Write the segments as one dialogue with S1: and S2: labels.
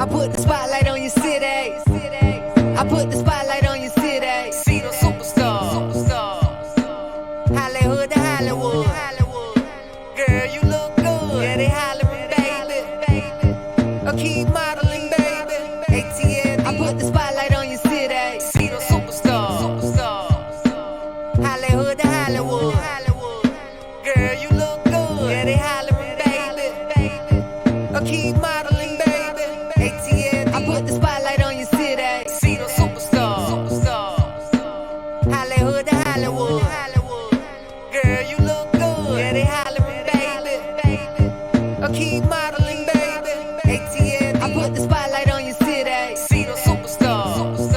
S1: I put the spotlight on your city. I put the spotlight on your city. See the superstars. Hollywood to Hollywood. Girl, you look good. Yeah, they hollering, baby. I keep modeling, baby. ATL. I put the spotlight on your city. See the superstars. Hollywood to Hollywood. Girl, you look good. Yeah, they hollering, baby. I keep modeling, baby. ATL. I put the spotlight on your city. See the superstars. Hollywood to Hollywood. Girl, you look good. Yeah, they hollering, baby. I keep modeling, baby. ATL. I put the spotlight on your city. See the superstars.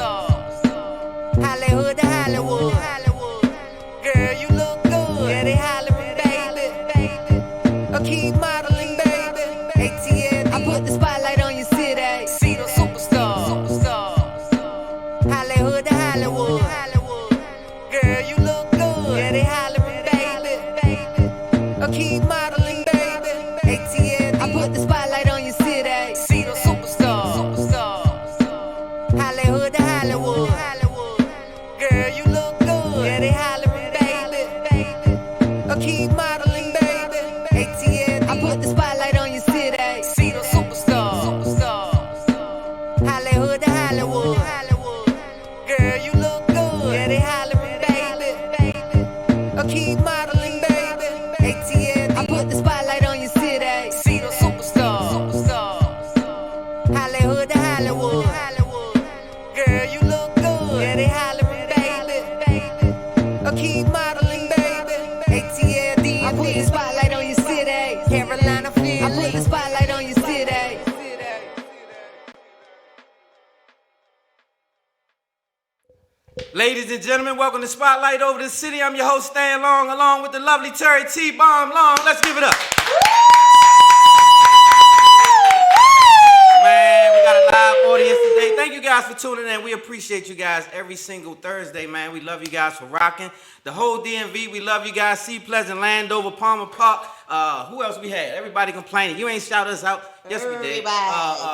S1: Hollywood to Hollywood. Girl, you look good. Yeah, they hollering, baby. I keep modeling, baby. ATL. I put the spotlight on your city. See the superstars. Hollywood to Hollywood. Girl, you look good. Yeah, they hollering, baby. I keep modeling, baby. ATL. I put the spotlight on your city. See the superstars. Hollywood to Hollywood. Girl, you look good. Yeah, they hollering, baby. I keep modeling, baby. ATL. I put the spotlight on your city. See the superstars. Hollywood to Hollywood. Girl, you look good. Yeah, they hollering, baby. I keep modeling, baby. ATL. I put the spotlight on your city. See the superstars. Hollywood to Hollywood. Girl, you look good. Yeah, they hollering, baby. I keep modeling, baby. ATL. I put the spotlight on your city. Carolina, I put the spotlight on your city.
S2: Ladies and gentlemen, welcome to Spotlight Over the City. I'm your host, Stan Long, along with the lovely Terry T-Bomb Long. Let's give it up. Man, we got a live audience today. Thank you guys for tuning in. We appreciate you guys every single Thursday, man. We love you guys for rocking. The whole DMV, we love you guys. Sea Pleasant, Landover, Palmer Park. Who else we had? Everybody complaining. You ain't shout us out. Yes, we did.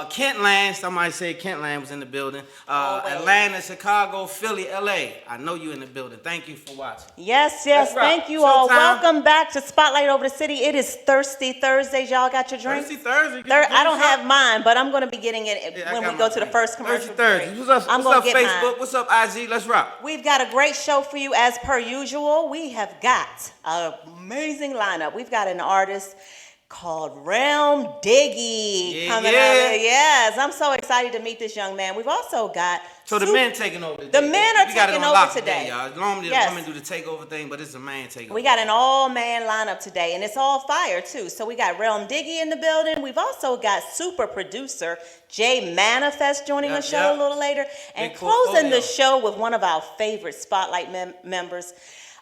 S2: Kentland. Somebody said Kentland was in the building. Atlanta, Chicago, Philly, LA. I know you in the building. Thank you for watching.
S3: Yes. Thank you all. Welcome back to Spotlight Over the City. It is Thirsty Thursdays. Y'all got your drinks?
S2: Thirsty Thursday.
S3: I don't have mine, but I'm going to be getting it when we go to the first commercial.
S2: Thirsty Thursday. What's up, Facebook? Mine. What's up, IG? Let's rock.
S3: We've got a great show for you as per usual. We have got an amazing lineup. We've got an artist called Relm Diggie coming up. Yes, I'm so excited to meet this young man. We've also got
S2: the men taking over today.
S3: The men are taking over today.
S2: Y'all. Normally the women do the takeover thing, but it's a man takeover.
S3: We got an all-man lineup today, and it's all fire too. So we got Relm Diggie in the building. We've also got super producer Jay Manifest joining the show a little later, and closing the show with one of our favorite Spotlight members.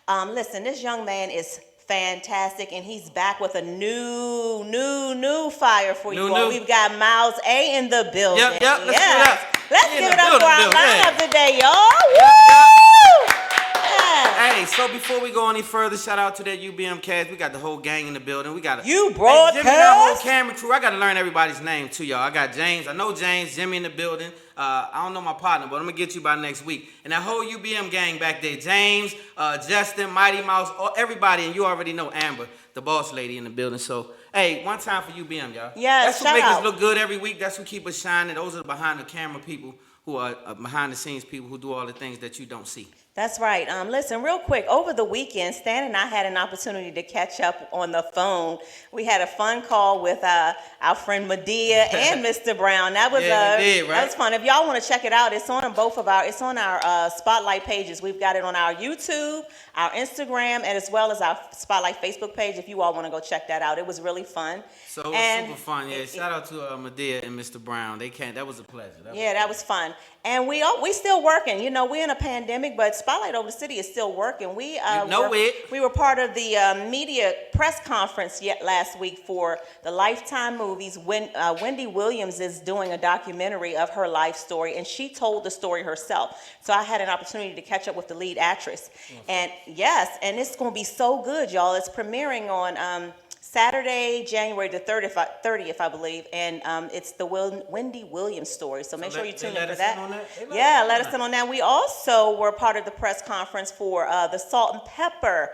S3: Listen, this young man is fantastic, and he's back with a new fire for you all. We've got Miles A in the building. Let's give it up for our lineup today, y'all.
S2: Hey, so before we go any further, shout out to that UBM cast. We got the whole gang in the building. We got
S3: you broadcast.
S2: Jimmy, that whole camera crew. I got to learn everybody's name too, y'all. I got James. I know James. Jimmy in the building. I don't know my partner, but I'm gonna get you by next week. And that whole UBM gang back there, James, Justin, Mighty Mouse, everybody, and you already know Amber, the boss lady in the building. So, hey, one time for UBM, y'all.
S3: Yeah,
S2: that's what makes us look good every week. That's what keep us shining. Those are the behind the camera people who are behind the scenes people who do all the things that you don't see.
S3: That's right. Listen, real quick, over the weekend, Stan and I had an opportunity to catch up on the phone. We had a fun call with our friend Medea and Mr. Brown. That was that was fun. If y'all want to check it out, it's on our Spotlight pages. We've got it on our YouTube, our Instagram, and as well as our Spotlight Facebook page. If you all want to go check that out, it was really fun.
S2: So it was super fun. Yeah, shout out to Medea and Mr. Brown. They came. That was a pleasure.
S3: That was fun. And we still working. You know, we're in a pandemic, but Spotlight Over the City is still working. We were part of the media press conference last week for the Lifetime movies. When Wendy Williams is doing a documentary of her life story, and she told the story herself. So I had an opportunity to catch up with the lead actress. And yes, and it's going to be so good, y'all. It's premiering on Saturday, January the 30th, I believe, and it's the Wendy Williams story. So make sure you tune in for that. Yeah, let us in on that. We also were part of the press conference for the Salt and Pepper.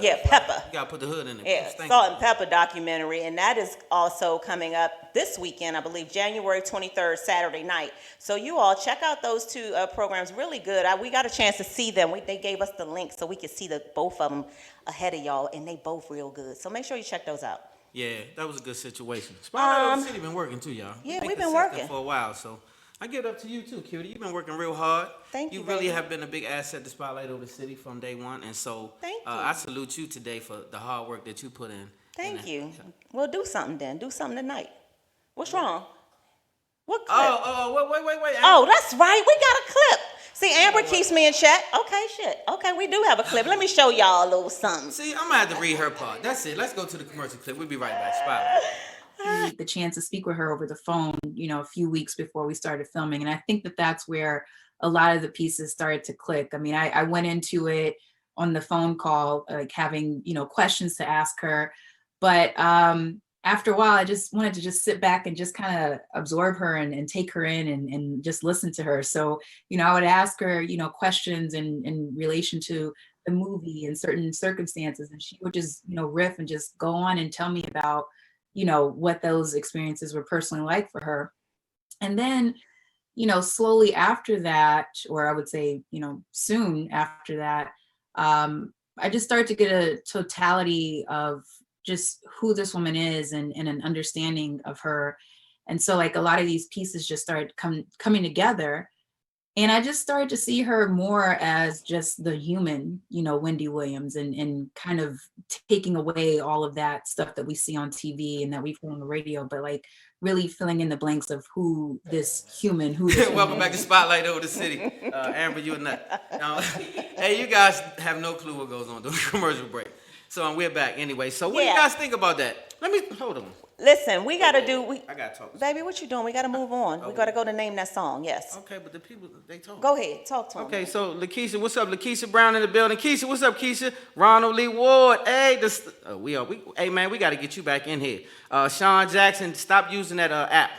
S3: Yeah, Pepper.
S2: You gotta put the hood in it.
S3: Yeah, Salt and Pepper documentary, and that is also coming up this weekend, I believe, January 23rd, Saturday night. So you all check out those two programs. Really good. We got a chance to see them. They gave us the link so we could see both of them ahead of y'all, and they both real good. So make sure you check those out.
S2: Yeah, that was a good situation. Spotlight on the City been working too, y'all.
S3: Yeah, we've been working
S2: for a while, so. I give it up to you too, Cutie. You've been working real hard.
S3: Thank you.
S2: You really have been a big asset to Spotlight over the City from day one, and so I salute you today for the hard work that you put in.
S3: Thank you. Well, do something then. Do something tonight. What's wrong? What clip?
S2: Wait.
S3: Oh, that's right. We got a clip. See, Amber keeps me in check. Okay, shit. Okay, we do have a clip. Let me show y'all a little something.
S2: See, I'm gonna have to read her part. That's it. Let's go to the commercial clip. We'll be right back. Spotlight.
S4: The chance to speak with her over the phone, a few weeks before we started filming. And I think that that's where a lot of the pieces started to click. I mean, I went into it on the phone call, like having, questions to ask her. But after a while, I just wanted to just sit back and just kind of absorb her and take her in and just listen to her. So, I would ask her, questions in relation to the movie and certain circumstances. And she would just, riff and just go on and tell me about what those experiences were personally like for her. And then, slowly after that, or I would say, soon after that, I just started to get a totality of just who this woman is and an understanding of her. And so like a lot of these pieces just started coming together. And I just started to see her more as just the human, Wendy Williams, and kind of taking away all of that stuff that we see on TV and that we hear on the radio, but like really filling in the blanks of who this human,
S2: Welcome back to Spotlight over the City. Amber, you a nut. Hey, you guys have no clue what goes on during the commercial break. So we're back anyway. So what do you guys think about that? Hold on.
S3: Listen, we gotta
S2: I gotta talk.
S3: Baby, what you doing? We gotta move on. We gotta go to name that song. Yes.
S2: Okay, but the people they talk.
S3: Go ahead, talk to them.
S2: Okay, so Lakeisha, what's up? Lakeisha Brown in the building. Keisha, what's up, Keisha? Ronald Lee Ward. Hey, hey man, we gotta get you back in here. Sean Jackson, stop using that app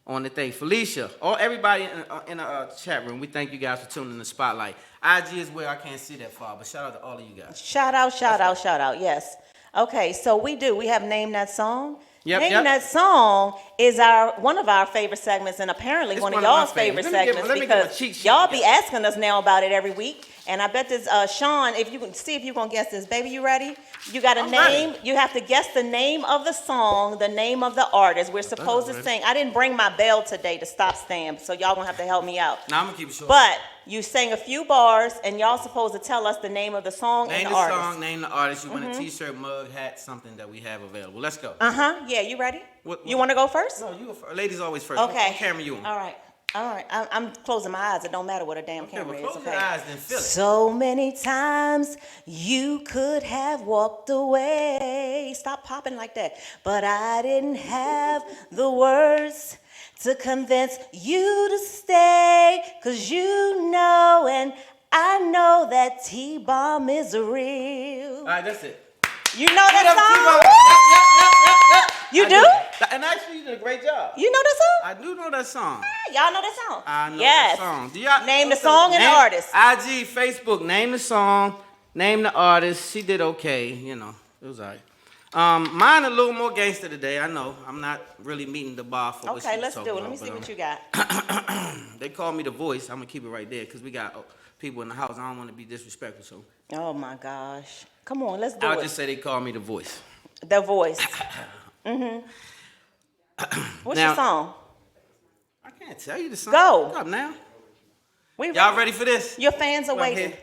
S2: on the thing. Felicia, everybody in the chat room. We thank you guys for tuning in the Spotlight. IG is where I can't see that far, but shout out to all of you guys.
S3: Shout out. Yes. Okay, so we have named that song. Name That Song is one of our favorite segments, and apparently one of y'all's favorite segments, because y'all be asking us now about it every week. And I bet this, Sean, if you can see if you're gonna guess this, baby, you ready? You got a name. Ready. You have to guess the name of the song, the name of the artist. We're supposed to sing. I didn't bring my bell today to stop stamp, so y'all gonna have to help me out.
S2: Now I'm gonna keep it short.
S3: But you sang a few bars, and y'all supposed to tell us the name of the song and the artist.
S2: Name the song, name the artist. You want a T-shirt, mug, hat, something that we have available. Let's go.
S3: Yeah, you ready? You want to go first?
S2: No, you go first. Ladies always first.
S3: Okay.
S2: What camera you on?
S3: All right. I'm closing my eyes. It don't matter what a damn camera is.
S2: Close your eyes, then feel it.
S3: So many times you could have walked away. Stop popping like that. But I didn't have the words to convince you to stay. 'Cause you know and I know that T-Bomb is real.
S2: All right, that's it.
S3: You know that song?
S2: Yep.
S3: You do?
S2: And actually, you did a great job.
S3: You know that song?
S2: I do know that song.
S3: Y'all know that song?
S2: I know that song. Do y'all
S3: name the song and the artist?
S2: IG, Facebook, name the song, name the artist. She did okay, it was all right. Mine a little more gangster today. I know. I'm not really meeting the bar for what she was
S3: let's
S2: talking
S3: do it.
S2: about,
S3: Let me see what you got.
S2: They call me the voice. I'm going to keep it right there because we got people in the house. I don't want to be disrespectful, so.
S3: Oh, my gosh. Come on, let's do it.
S2: I'll just say they call me the voice.
S3: The voice. What's your song?
S2: I can't tell you the song.
S3: Go.
S2: What's up now? Y'all ready for this?
S3: Your fans are waiting.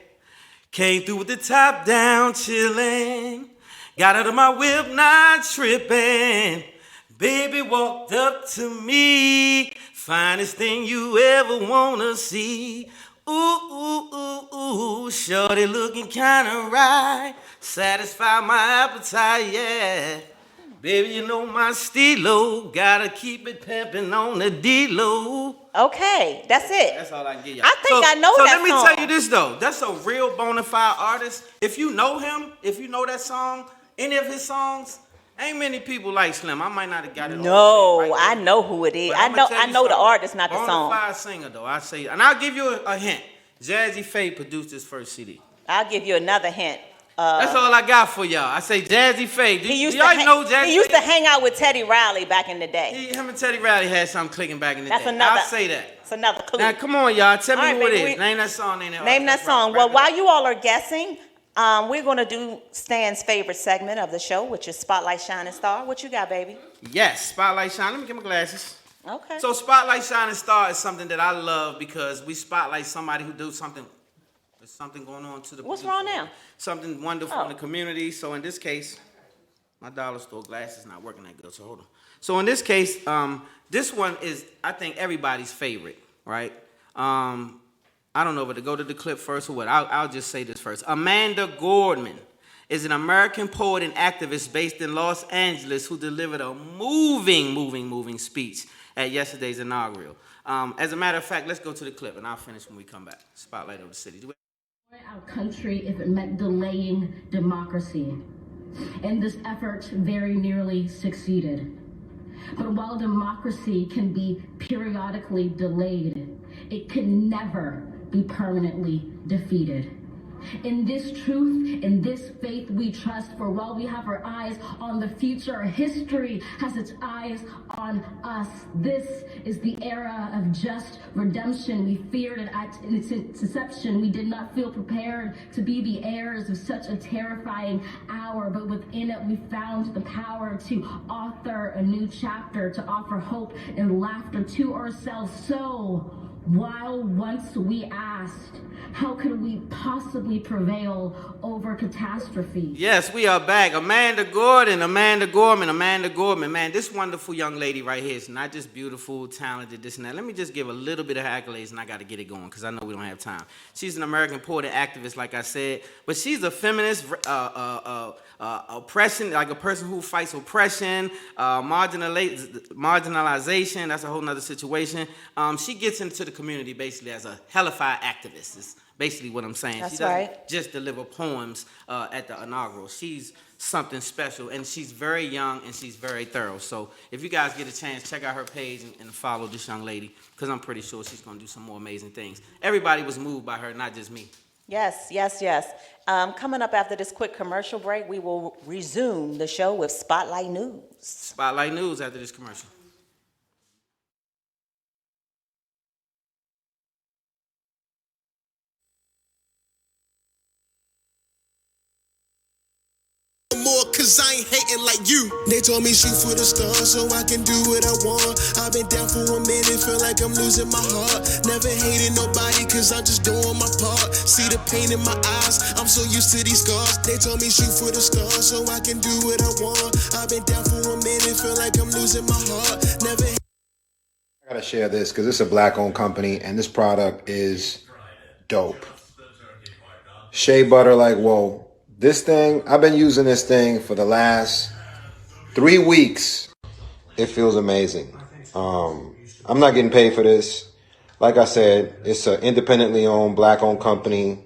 S2: Came through with the top down, chillin'. Got out of my whip, not trippin'. Baby walked up to me. Finest thing you ever wanna see. Ooh, shorty looking kinda right. Satisfy my appetite, yeah. Baby, you know my stilo. Gotta keep it pimpin' on the D-Lo.
S3: Okay, that's it.
S2: That's all I can give you.
S3: I think I know that song.
S2: So let me tell you this, though. That's a real bona fide artist. If you know him, if you know that song, any of his songs, ain't many people like Slim. I might not have got it all
S3: No,
S2: right
S3: I
S2: there.
S3: know who it is.
S2: But
S3: I
S2: I'ma
S3: know
S2: tell you
S3: I know the
S2: something.
S3: artist, not the song.
S2: Bonafide singer though, I say, and I'll give you a hint. Jazzy Faye produced his first CD.
S3: I'll give you another hint.
S2: That's all I got for y'all. I say Jazzy Faye. Do
S3: He used
S2: y'all
S3: to
S2: know Jazzy
S3: He used
S2: Faye?
S3: to hang out with Teddy Riley back in the day.
S2: Him and Teddy Riley had something clicking back in the
S3: That's
S2: day.
S3: another.
S2: I'll say that.
S3: It's another clue.
S2: Now come on, y'all. Tell me
S3: All right,
S2: who it
S3: baby,
S2: is. Name that song. Name that.
S3: Name that
S2: Let's
S3: song.
S2: wrap
S3: Well,
S2: it
S3: while
S2: up.
S3: you all are guessing, we're gonna do Stan's favorite segment of the show, which is Spotlight Shining Star. What you got, baby?
S2: Yes, Spotlight Shine. Let me get my glasses.
S3: Okay.
S2: So Spotlight Shining Star is something that I love because we spotlight somebody who do something. There's something going on to the.
S3: What's
S2: producer.
S3: wrong now?
S2: Something wonderful
S3: Oh.
S2: in the community. So in this case, my dollar store glasses not working that good. So hold on. So in this case, this one is I think everybody's favorite, right? I don't know whether to go to the clip first or what. I'll just say this first. Amanda Gorman is an American poet and activist based in Los Angeles who delivered a moving speech at yesterday's inaugural. As a matter of fact, let's go to the clip and I'll finish when we come back. Spotlight of the city.
S5: Our country if it meant delaying democracy. And this effort very nearly succeeded. But while democracy can be periodically delayed, it can never be permanently defeated. In this truth, in this faith we trust, for while we have our eyes on the future, history has its eyes on us. This is the era of just redemption. We feared it at its inception. We did not feel prepared to be the heirs of such a terrifying hour, but within it we found the power to author a new chapter, to offer hope and laughter to ourselves. So, while once we asked, how could we possibly prevail over catastrophe?
S2: Yes, we are back. Amanda Gorman. Man, this wonderful young lady right here is not just beautiful, talented, this and that. Let me just give a little bit of accolades, and I got to get it going because I know we don't have time. She's an American poet and activist, like I said, but she's a feminist, oppression, like a person who fights oppression, marginalization. That's a whole nother situation. She gets into the community basically as a hellified activist. Is basically what I'm saying.
S3: That's
S2: she doesn't
S3: right.
S2: just deliver poems at the inaugural. She's something special, and she's very young and she's very thorough. So if you guys get a chance, check out her page and follow this young lady because I'm pretty sure she's going to do some more amazing things. Everybody was moved by her, not just me.
S3: Yes. Coming up after this quick commercial break, we will resume the show with Spotlight News.
S2: Spotlight News after this commercial.
S6: More cause I ain't hating like you. They told me shoot for the stars so I can do what I want. I've been down for a minute, feel like I'm losing my heart. Never hated nobody cause I'm just doing my part. See the pain in my eyes, I'm so used to these scars. They told me shoot for the stars so I can do what I want. I've been down for a minute, feel like I'm losing my heart. Never
S7: I gotta share this because it's a black-owned company and this product is dope. Shea butter like whoa. This thing, I've been using this thing for the last 3 weeks. It feels amazing. I'm not getting paid for this. Like I said, it's an independently owned, black-owned company,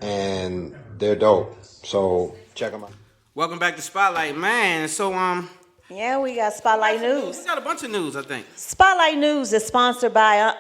S7: and they're dope. So check them out.
S2: Welcome back to Spotlight, man. So
S3: Yeah, we got Spotlight News.
S2: we got a bunch of news, I think.
S3: Spotlight News is sponsored by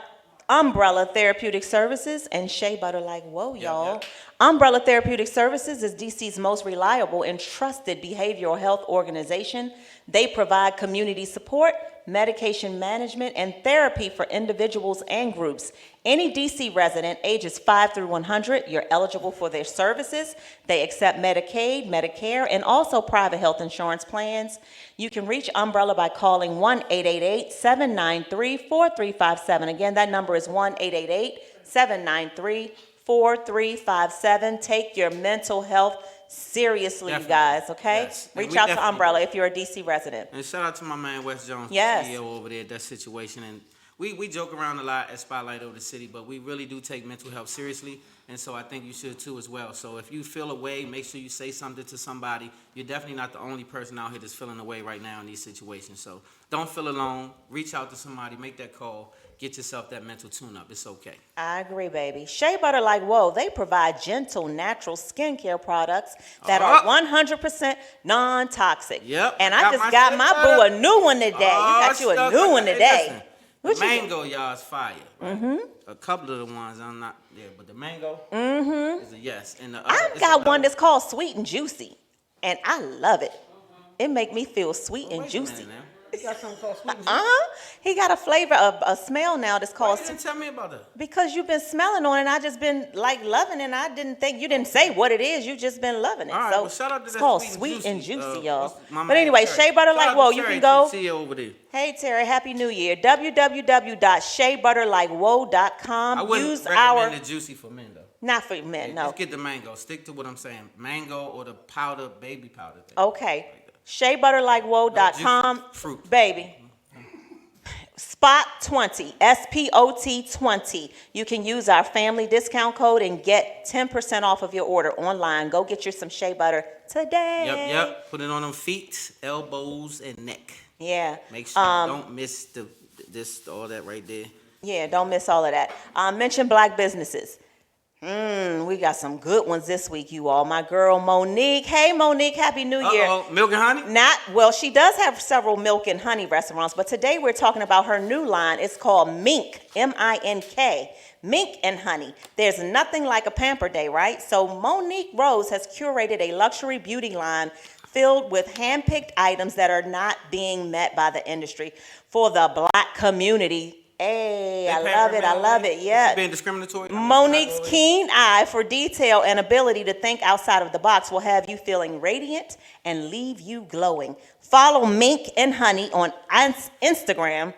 S3: Umbrella Therapeutic Services and Shea Butter Like Whoa, y'all.
S2: Yep.
S3: Umbrella Therapeutic Services is DC's most reliable and trusted behavioral health organization. They provide community support, medication management, and therapy for individuals and groups. Any DC resident ages 5 through 100, you're eligible for their services. They accept Medicaid, Medicare, and also private health insurance plans. You can reach Umbrella by calling 1-888-793-4357. Again, that number is 1-888-793-4357. Take your mental health seriously,
S2: Definitely.
S3: you guys, okay?
S2: Yes. And
S3: Reach
S2: we
S3: out to
S2: definitely
S3: Umbrella
S2: do.
S3: if you're a DC resident.
S2: And shout out to my man West Jones,
S3: Yes.
S2: CEO over there at that situation. And we joke around a lot at Spotlight Over the City, but we really do take mental health seriously, and so I think you should too as well. So if you feel a way, make sure you say something to somebody. You're definitely not the only person out here that's feeling a way right now in these situations. So don't feel alone. Reach out to somebody, make that call, get yourself that mental tune-up. It's okay.
S3: I agree, baby. Shea Butter Like Whoa, they provide gentle, natural skincare products that are 100% non-toxic.
S2: Yep.
S3: And I just got my boo a new one today. You got you a new one today.
S2: The mango, y'all, is fire. Right? Mm-hmm. A couple of the ones I'm not there, but the mango is a yes. And the other,
S3: I've got one that's called Sweet and Juicy, and I love it. It make me feel sweet and juicy.
S2: He got something called Sweet and Juicy?
S3: He got a flavor of a smell now that's called.
S2: Why you didn't tell me about that?
S3: Because you've been smelling on it, and I just been like loving it. And I didn't think you didn't say what it is. You just been loving it.
S2: All right,
S3: so
S2: well, shout out to
S3: it's
S2: that
S3: called
S2: Sweet
S3: Sweet and Juicy,
S2: and
S3: y'all.
S2: my
S3: But
S2: man
S3: anyway,
S2: Terry.
S3: Shea Butter
S2: Shout
S3: Like
S2: out
S3: Whoa,
S2: to
S3: you
S2: Terry,
S3: can go.
S2: See you over there.
S3: Hey Terry, Happy New Year. www.sheabutterlikewhoa.com.
S2: I wouldn't
S3: Use
S2: recommend the juicy for men though.
S3: not for men, no.
S2: Just get the mango. Stick to what I'm saying. Mango or the powder, baby powder thing.
S3: Okay. SheaButterLikeWhoa.com.
S2: No juicy fruit.
S3: Baby. Spot 20, SPOT 20. You can use our family discount code and get 10% off of your order online. Go get you some shea butter today.
S2: Yep. Put it on them feet, elbows, and neck.
S3: Yeah.
S2: Make sure you don't miss all that right there.
S3: Yeah, don't miss all of that. Mention black businesses. We got some good ones this week, you all. My girl Monique. Hey, Monique, Happy New Year.
S2: Milk and honey?
S3: Well, she does have several milk and honey restaurants, but today we're talking about her new line. It's called Mink, M-I-N-K, Mink and Honey. There's nothing like a pamper day, right? So Monique Rose has curated a luxury beauty line filled with hand-picked items that are not being met by the industry for the black community. Hey, I love it. Yeah.
S2: Being discriminatory.
S3: Monique's keen eye for detail and ability to think outside of the box will have you feeling radiant and leave you glowing. Follow Mink and Honey on Instagram,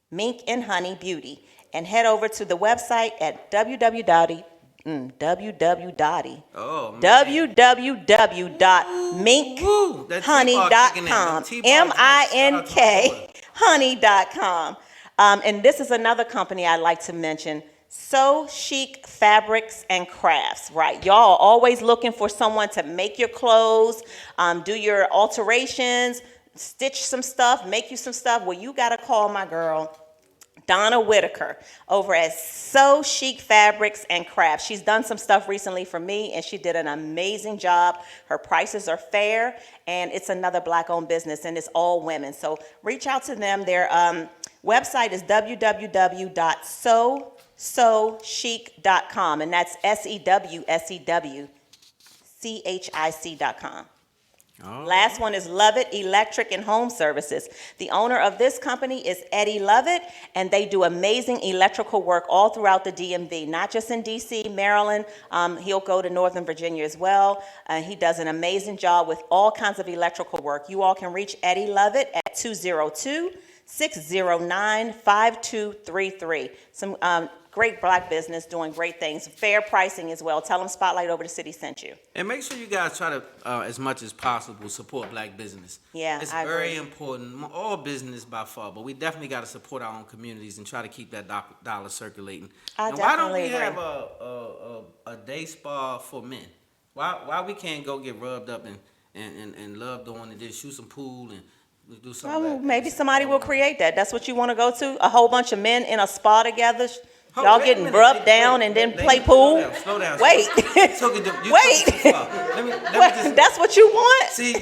S3: Mink and Honey Beauty, and head over to the website at www.minkhoney.com. M-I-N-K honey.com. And this is another company I'd like to mention, So Chic Fabrics and Crafts, right? Y'all always looking for someone to make your clothes, do your alterations, stitch some stuff, make you some stuff. Well, you got to call my girl, Donna Whitaker, over at So Chic Fabrics and Crafts. She's done some stuff recently for me, and she did an amazing job. Her prices are fair, and it's another black-owned business, and it's all women. So reach out to them. Their website is www.sewchic.com, and that's SEWCHIC.com. Oh. Last one is Lovett Electric and Home Services. The owner of this company is Eddie Lovett, and they do amazing electrical work all throughout the DMV, not just in D.C., Maryland. He'll go to Northern Virginia as well. He does an amazing job with all kinds of electrical work. You all can reach Eddie Lovett at 202-609-5233. Some great black business doing great things. Fair pricing as well. Tell them Spotlight Over the City sent you.
S2: And make sure you guys try to, as much as possible, support black business.
S3: Yeah,
S2: it's
S3: I
S2: very
S3: agree.
S2: important. All business by far, but we definitely got to support our own communities and try to keep that dollar circulating.
S3: And
S2: why don't we have a day spa for men? Why we can't go get rubbed up and loved on and just shoot some pool and do something?
S3: Well, maybe somebody will create that. That's what you want to go to? A whole bunch of men in a spa together? Y'all getting rubbed down and then play pool?
S2: Slow down.
S3: Wait.
S2: Wait.
S3: That's what you want?
S2: See,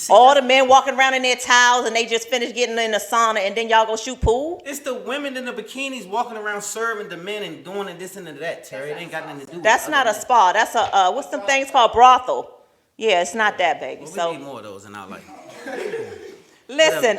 S3: all the men walking around in their towels and they just finished getting in the sauna and then y'all go shoot pool?
S2: It's the women in the bikinis walking around serving the men and doing this and that, Terry. It ain't got nothing to do with
S3: That's not a spa. That's a, what's some things called brothel? Yeah, it's not that, baby.
S2: Well, we need more of those in our life.
S3: Listen,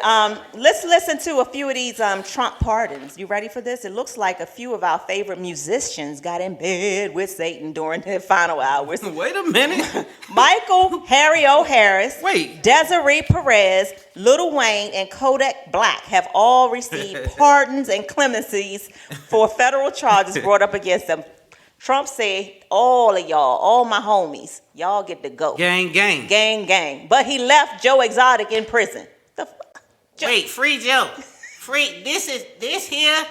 S3: let's listen to a few of these Trump pardons. You ready for this? It looks like a few of our favorite musicians got in bed with Satan during their final hours.
S2: Wait a minute.
S3: Michael Harry O'Harris,
S2: Wait.
S3: Desiree Perez, Lil Wayne, and Kodak Black have all received pardons and clemencies for federal charges brought up against them. Trump said, all of y'all, all my homies, y'all get to go.
S2: Gang, gang.
S3: Gang, gang. But he left Joe Exotic in prison.
S2: Wait, free Joe. this here.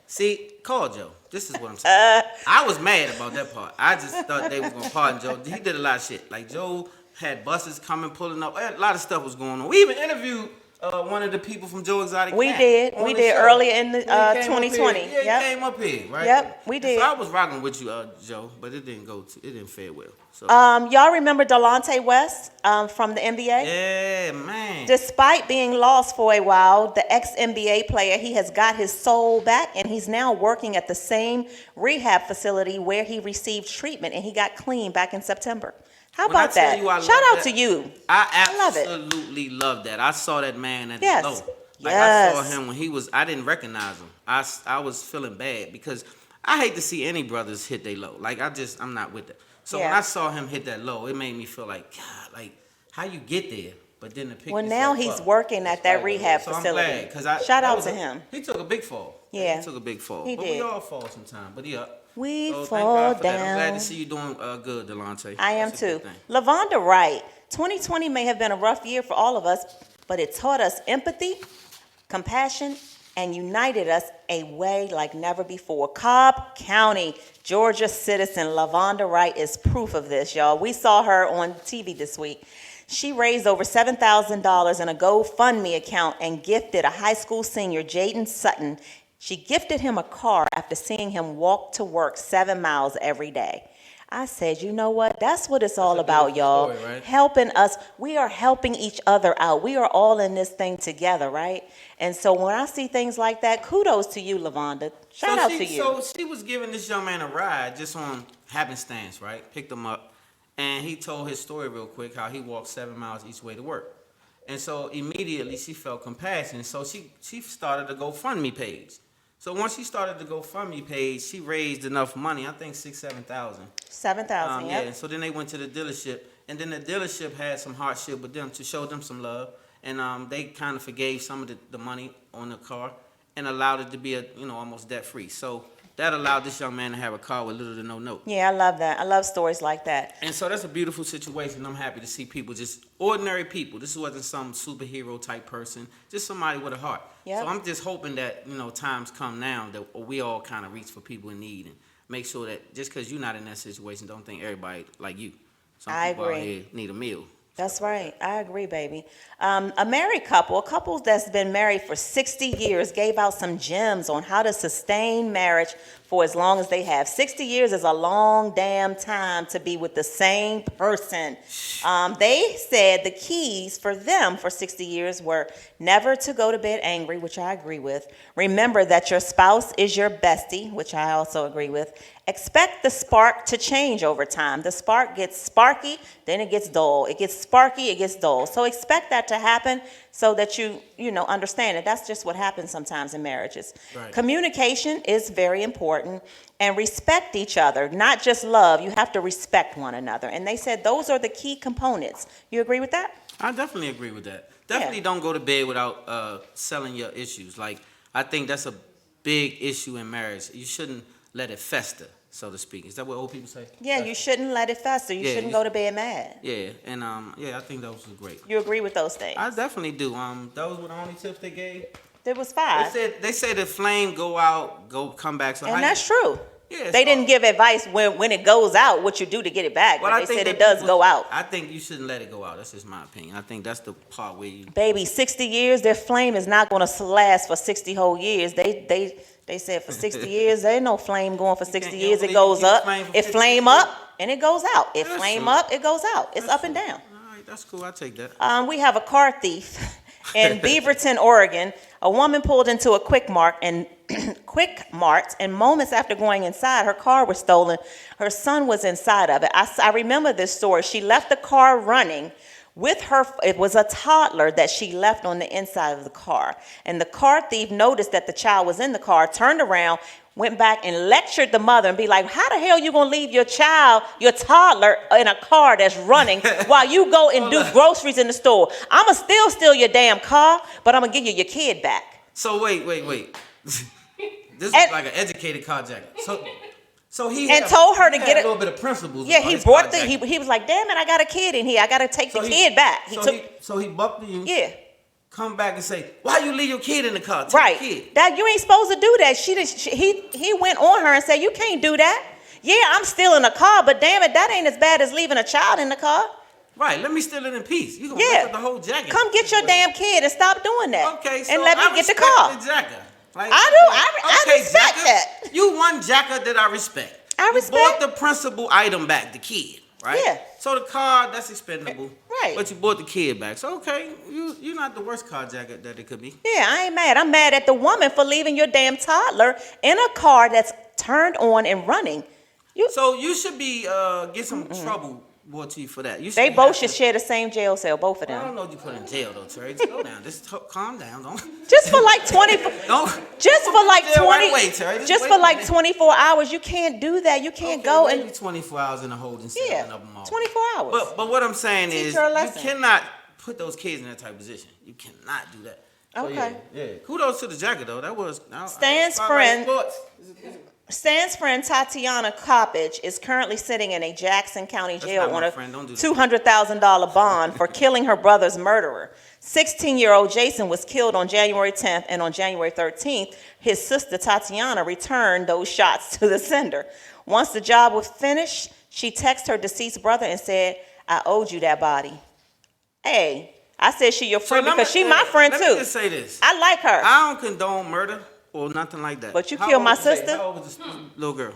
S2: See, call Joe. This is what I'm saying. I was mad about that part. I just thought they was gonna pardon Joe. He did a lot of shit. Like Joe had buses coming, pulling up. A lot of stuff was going on. We even interviewed one of the people from Joe Exotic.
S3: We did earlier in the 2020.
S2: Yeah, he came up here, right?
S3: Yep, we did.
S2: So I was rocking with you, Joe, but it didn't fare well. So.
S3: Y'all remember Delonte West from the NBA?
S2: Yeah, man.
S3: Despite being lost for a while, the ex-NBA player, he has got his soul back, and he's now working at the same rehab facility where he received treatment, and he got clean back in September. How about that? Shout out to you.
S2: I absolutely love that. I saw that man at the low. Like I saw him when he was. I didn't recognize him. I was feeling bad because I hate to see any brothers hit their low. Like I'm not with that. So when I saw him hit that low, it made me feel like, God, like how you get there? But then to pick. Well,
S3: now he's working at that rehab facility.
S2: I'm glad,
S3: shout out to him.
S2: He took a big fall.
S3: Yeah,
S2: he took a big fall.
S3: He
S2: but
S3: did.
S2: we all fall sometimes. But yeah.
S3: We
S2: so
S3: fall down.
S2: I'm glad to see you doing good, Delonte.
S3: I am too. LaVonda Wright. 2020 may have been a rough year for all of us, but it taught us empathy, compassion, and united us a way like never before. Cobb County, Georgia citizen LaVonda Wright is proof of this, y'all. We saw her on TV this week. She raised over $7,000 in a GoFundMe account and gifted a high school senior, Jaden Sutton. She gifted him a car after seeing him walk to work 7 miles every day. I said, you know what? That's what it's all about, y'all.
S2: Story, right?
S3: Helping us. We are helping each other out. We are all in this thing together, right? And so when I see things like that, kudos to you, LaVonda. Shout out to you.
S2: So she was giving this young man a ride just on happenstance, right? Picked him up. And he told his story real quick, how he walked 7 miles each way to work. And so immediately she felt compassion. So she started a GoFundMe page. So once she started the GoFundMe page, she raised enough money, I think $7,000.
S3: $7,000, yeah.
S2: Yeah, so then they went to the dealership, and then the dealership had some hardship with them to show them some love, and they kind of forgave some of the money on the car and allowed it to be almost debt-free. So that allowed this young man to have a car with little to no note.
S3: Yeah, I love that. I love stories like that.
S2: And so that's a beautiful situation. I'm happy to see people, just ordinary people. This wasn't some superhero type person, just somebody with a heart. Yep. So I'm just hoping that, times come now that we all kind of reach for people in need and make sure that just because you're not in that situation, don't think everybody like you. Some people out here need a meal.
S3: That's right. I agree, baby. A married couple, a couple that's been married for 60 years, gave out some gems on how to sustain marriage for as long as they have. 60 years is a long damn time to be with the same person. They said the keys for them for 60 years were never to go to bed angry, which I agree with. Remember that your spouse is your bestie, which I also agree with. Expect the spark to change over time. The spark gets sparky, then it gets dull. It gets sparky, it gets dull. So expect that to happen so that you understand it. That's just what happens sometimes in marriages. Right. Communication is very important, and respect each other, not just love. You have to respect one another. And they said those are the key components. You agree with that?
S2: I definitely agree with that. Definitely don't go to bed without selling your issues. Like, I think that's a big issue in marriage. You shouldn't let it fester, so to speak. Is that what old people say?
S3: Yeah, you shouldn't let it fester. You shouldn't go to bed mad.
S2: Yeah, and I think those were great.
S3: You agree with those things?
S2: I definitely do. Those were the only tips they gave.
S3: There was 5.
S2: They said the flame go out, come back. So
S3: and that's true.
S2: Yeah,
S3: they didn't give advice when it goes out, what you do to get it back. But they said it does go out.
S2: I think you shouldn't let it go out. That's just my opinion. I think that's the part where you...
S3: Baby, 60 years, their flame is not going to last for 60 whole years. They said for 60 years, there ain't no flame going for 60 years. It goes up. It flame up, and it goes out. It flame up, it goes out. It's up and down.
S2: All right, that's cool. I'll take that.
S3: We have a car thief in Beaverton, Oregon. A woman pulled into a Quick Mart, and moments after going inside, her car was stolen. Her son was inside of it. I remember this story. She left the car running with her. It was a toddler that she left on the inside of the car. And the car thief noticed that the child was in the car, turned around, went back and lectured the mother and be like, how the hell you gonna leave your child, your toddler, in a car that's running while you go and do groceries in the store? I'ma still steal your damn car, but I'm gonna give you your kid back.
S2: So wait. This is like an educated carjacker. So he
S3: told her to get
S2: a little bit of principles.
S3: Yeah, he brought he was like, damn it, I got a kid in here. I gotta take the kid back.
S2: So he bucked you.
S3: Yeah.
S2: come back and say, why you leave your kid in the car? Take
S3: Right.
S2: the kid.
S3: That you ain't supposed to do that. He went on her and said, you can't do that. Yeah, I'm still in the car, but damn it, that ain't as bad as leaving a child in the car.
S2: Right, let me steal it in peace. You gonna
S3: Yeah.
S2: rip up the whole jacket.
S3: Come get your damn kid and stop doing that.
S2: Okay, so
S3: and let me
S2: I
S3: get the
S2: respect
S3: car.
S2: the jacker. Like,
S3: I respect
S2: jacker,
S3: that.
S2: You one jacker that I respect.
S3: I
S2: You
S3: respect.
S2: bought the principal item back, the kid, right?
S3: Yeah.
S2: So the car, that's expendable.
S3: Right.
S2: But you bought the kid back. So, okay, you're not the worst carjacker that it could be.
S3: Yeah, I ain't mad. I'm mad at the woman for leaving your damn toddler in a car that's turned on and running.
S2: So you should be, get some trouble brought to you for that.
S3: They both should share the same jail cell, both of
S2: I don't
S3: them.
S2: know if you put in jail, though, Terry. Just go down. Just calm down. Don't.
S3: Just for like 20,
S2: Don't.
S3: just for like
S2: Jail
S3: 20,
S2: right away, Terry.
S3: just
S2: wait
S3: for
S2: a
S3: like
S2: minute.
S3: 24 hours. You can't do that. You can't go
S2: maybe
S3: and
S2: 24 hours in a holding cell
S3: yeah,
S2: and up them all.
S3: 24 hours.
S2: But what I'm saying
S3: Teach
S2: is
S3: her a
S2: you
S3: lesson.
S2: cannot put those kids in that type of position. You cannot do that. So,
S3: Okay.
S2: Yeah. Kudos to the jacket though. That was
S3: Stan's friend- Stan's friend Tatiana Coppage is currently sitting in a Jackson County jail
S2: not
S3: on
S2: my
S3: a
S2: friend. Don't do that.
S3: $200,000 bond for killing her brother's murderer. 16-year-old Jason was killed on January 10th, and on January 13th, his sister Tatiana returned those shots to the sender. Once the job was finished, she texted her deceased brother and said, I owed you that body. Hey, I said she your friend because she my friend too.
S2: Let me just say this.
S3: I like her.
S2: I don't condone murder or nothing like that.
S3: But you
S2: How
S3: killed
S2: old
S3: my
S2: was the baby?
S3: sister?
S2: How old was this little girl?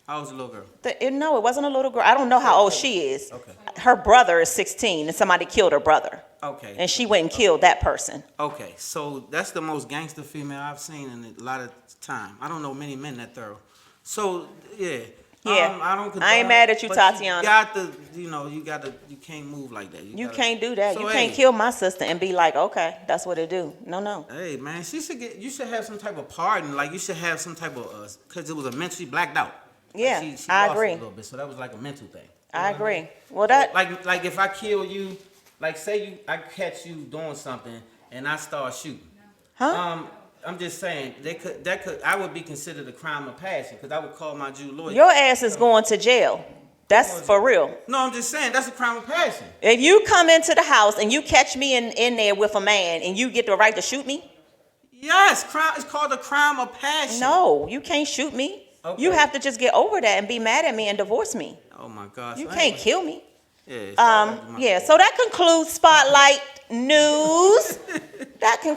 S2: How old was the little girl?
S3: No, it wasn't a little girl. I don't know how old she is.
S2: Okay.
S3: Her brother is 16, and somebody killed her brother.
S2: Okay.
S3: And she went and killed that person.
S2: Okay, so that's the most gangster female I've seen in a lot of time. I don't know many men that thorough. So yeah.
S3: Yeah.
S2: I don't condone
S3: I ain't mad at you,
S2: but
S3: Tatiana.
S2: You can't move like that.
S3: You can't do that.
S2: So,
S3: You
S2: hey,
S3: can't kill my sister and be like, okay, that's what it do. No.
S2: Hey man, you should have some type of pardon. Like you should have some type of because it was a mentally blacked out.
S3: Yeah,
S2: she
S3: I
S2: lost
S3: agree.
S2: a little bit, so that was like a mental thing.
S3: I agree. Well, that
S2: Like if I kill you, like say I catch you doing something and I start shooting.
S3: huh?
S2: I'm just saying I would be considered a crime of passion because I would call my Jew lawyer.
S3: Your ass is going to jail. That's for real.
S2: No, I'm just saying that's a crime of passion.
S3: If you come into the house and you catch me in there with a man and you get the right to shoot me,
S2: Yes, it's called a crime of passion.
S3: no, you can't shoot me.
S2: Okay.
S3: You have to just get over that and be mad at me and divorce me.
S2: Oh my gosh.
S3: You
S2: So
S3: can't
S2: anyway,
S3: kill me.
S2: Yeah.
S3: Yeah, so that concludes Spotlight News.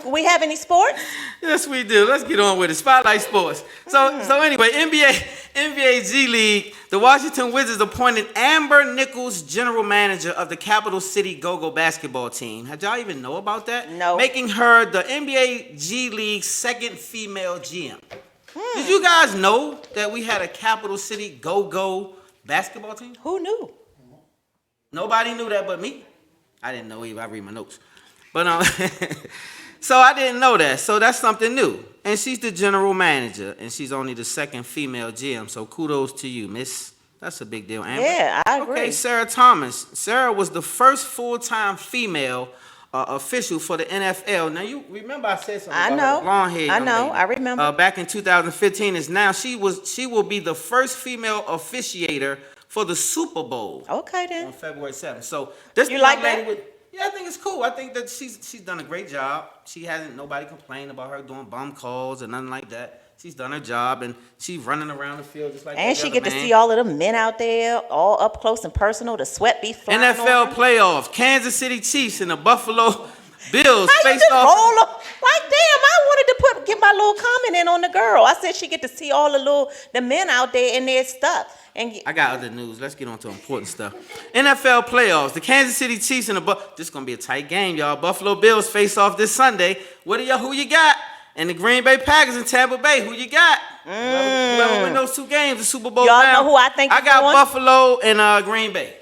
S3: We have any sports?
S2: Yes, we do. Let's get on with it. Spotlight Sports. So anyway, NBA G League, the Washington Wizards appointed Amber Nichols general manager of the Capital City Go-Go basketball team. Had y'all even know about that?
S3: No.
S2: Making her the NBA G League's second female GM. Did you guys know that we had a Capital City Go-Go basketball team?
S3: Who knew?
S2: Nobody knew that but me. I didn't know either. I read my notes. But so I didn't know that. So that's something new. And she's the general manager, and she's only the second female GM. So kudos to you, miss. That's a big deal, Amber.
S3: Yeah, I agree.
S2: Okay, Sarah Thomas. Sarah was the first full-time female official for the NFL. Now, you remember I said something
S3: I
S2: about
S3: know.
S2: her blonde hair.
S3: I
S2: young
S3: know.
S2: lady.
S3: I remember.
S2: Back in 2015 is now she will be the first female officiator for the Super Bowl
S3: Okay,
S2: on
S3: then.
S2: February 7th. So this
S3: You
S2: young
S3: like
S2: lady
S3: that?
S2: yeah, I think it's cool. I think that she's done a great job. She hasn't nobody complained about her doing bum calls or nothing like that. She's done her job and she's running around the field just like
S3: And
S2: every
S3: she
S2: other
S3: get to
S2: man.
S3: see all of them men out there, all up close and personal. The sweat be flying on
S2: NFL
S3: them.
S2: playoffs, Kansas City Chiefs and the Buffalo Bills
S3: How you
S2: face
S3: just
S2: off.
S3: roll up? Like, damn, I wanted to get my little comment in on the girl. I said she get to see all the men out there in their stuff. And
S2: I got other news. Let's get on to important stuff. NFL playoffs. The Kansas City Chiefs and this is gonna be a tight game, y'all. Buffalo Bills face off this Sunday. Who you got? And the Green Bay Packers in Tampa Bay. Who you got? Whoever win those two games, the Super Bowl.
S3: Y'all
S2: bound.
S3: know who I think
S2: I
S3: is
S2: got
S3: going?
S2: Buffalo and Green Bay.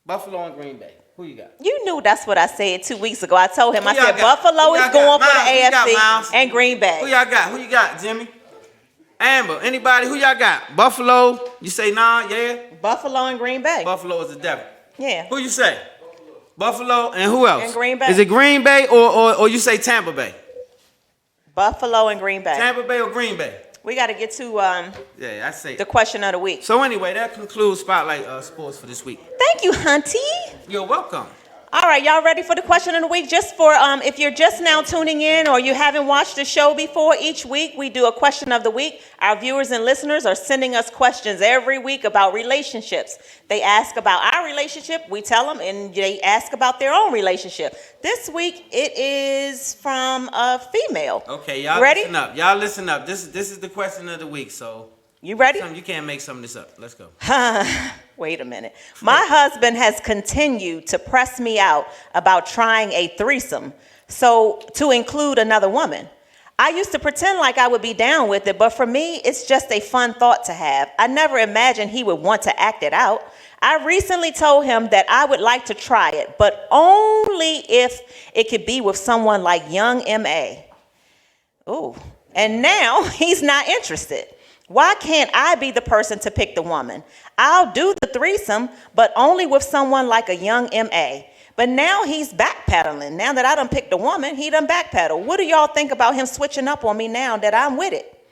S2: Buffalo and Green Bay. Who you got?
S3: you knew that's what I said 2 weeks ago. I told him,
S2: Who
S3: I
S2: y'all
S3: said
S2: got?
S3: Buffalo
S2: Who
S3: is
S2: y'all
S3: going
S2: got?
S3: for
S2: Miles,
S3: the
S2: who you got,
S3: AFC
S2: Miles?
S3: and Green Bay.
S2: Who y'all got? Who you got, Jimmy? Amber. Anybody? Who y'all got? Buffalo. You say nah? Yeah.
S3: Buffalo and Green Bay.
S2: Buffalo is the devil.
S3: Yeah.
S2: Who you say? Buffalo and who else?
S3: And Green Bay.
S2: Is it Green Bay or you say Tampa Bay?
S3: Buffalo and Green Bay.
S2: Tampa Bay or Green Bay?
S3: We got to get to
S2: Yeah, I say.
S3: the question of the week.
S2: So anyway, that concludes Spotlight Sports for this week.
S3: Thank you, Hunty.
S2: You're welcome.
S3: All right, y'all ready for the question of the week? Just for if you're just now tuning in or you haven't watched the show before, each week we do a question of the week. Our viewers and listeners are sending us questions every week about relationships. They ask about our relationship, we tell them, and they ask about their own relationship. This week it is from a female.
S2: Okay, y'all
S3: ready?
S2: Listen up. Y'all listen up. This is the question of the week. So
S3: you ready?
S2: You can't make some of this up. Let's go.
S3: Wait a minute. My husband has continued to press me out about trying a threesome, so to include another woman. I used to pretend like I would be down with it, but for me, it's just a fun thought to have. I never imagined he would want to act it out. I recently told him that I would like to try it, but only if it could be with someone like young M.A. Ooh, and now he's not interested. Why can't I be the person to pick the woman? I'll do the threesome, but only with someone like a young M.A. But now he's backpedaling. Now that I done picked a woman, he done backpedal. What do y'all think about him switching up on me now that I'm with it?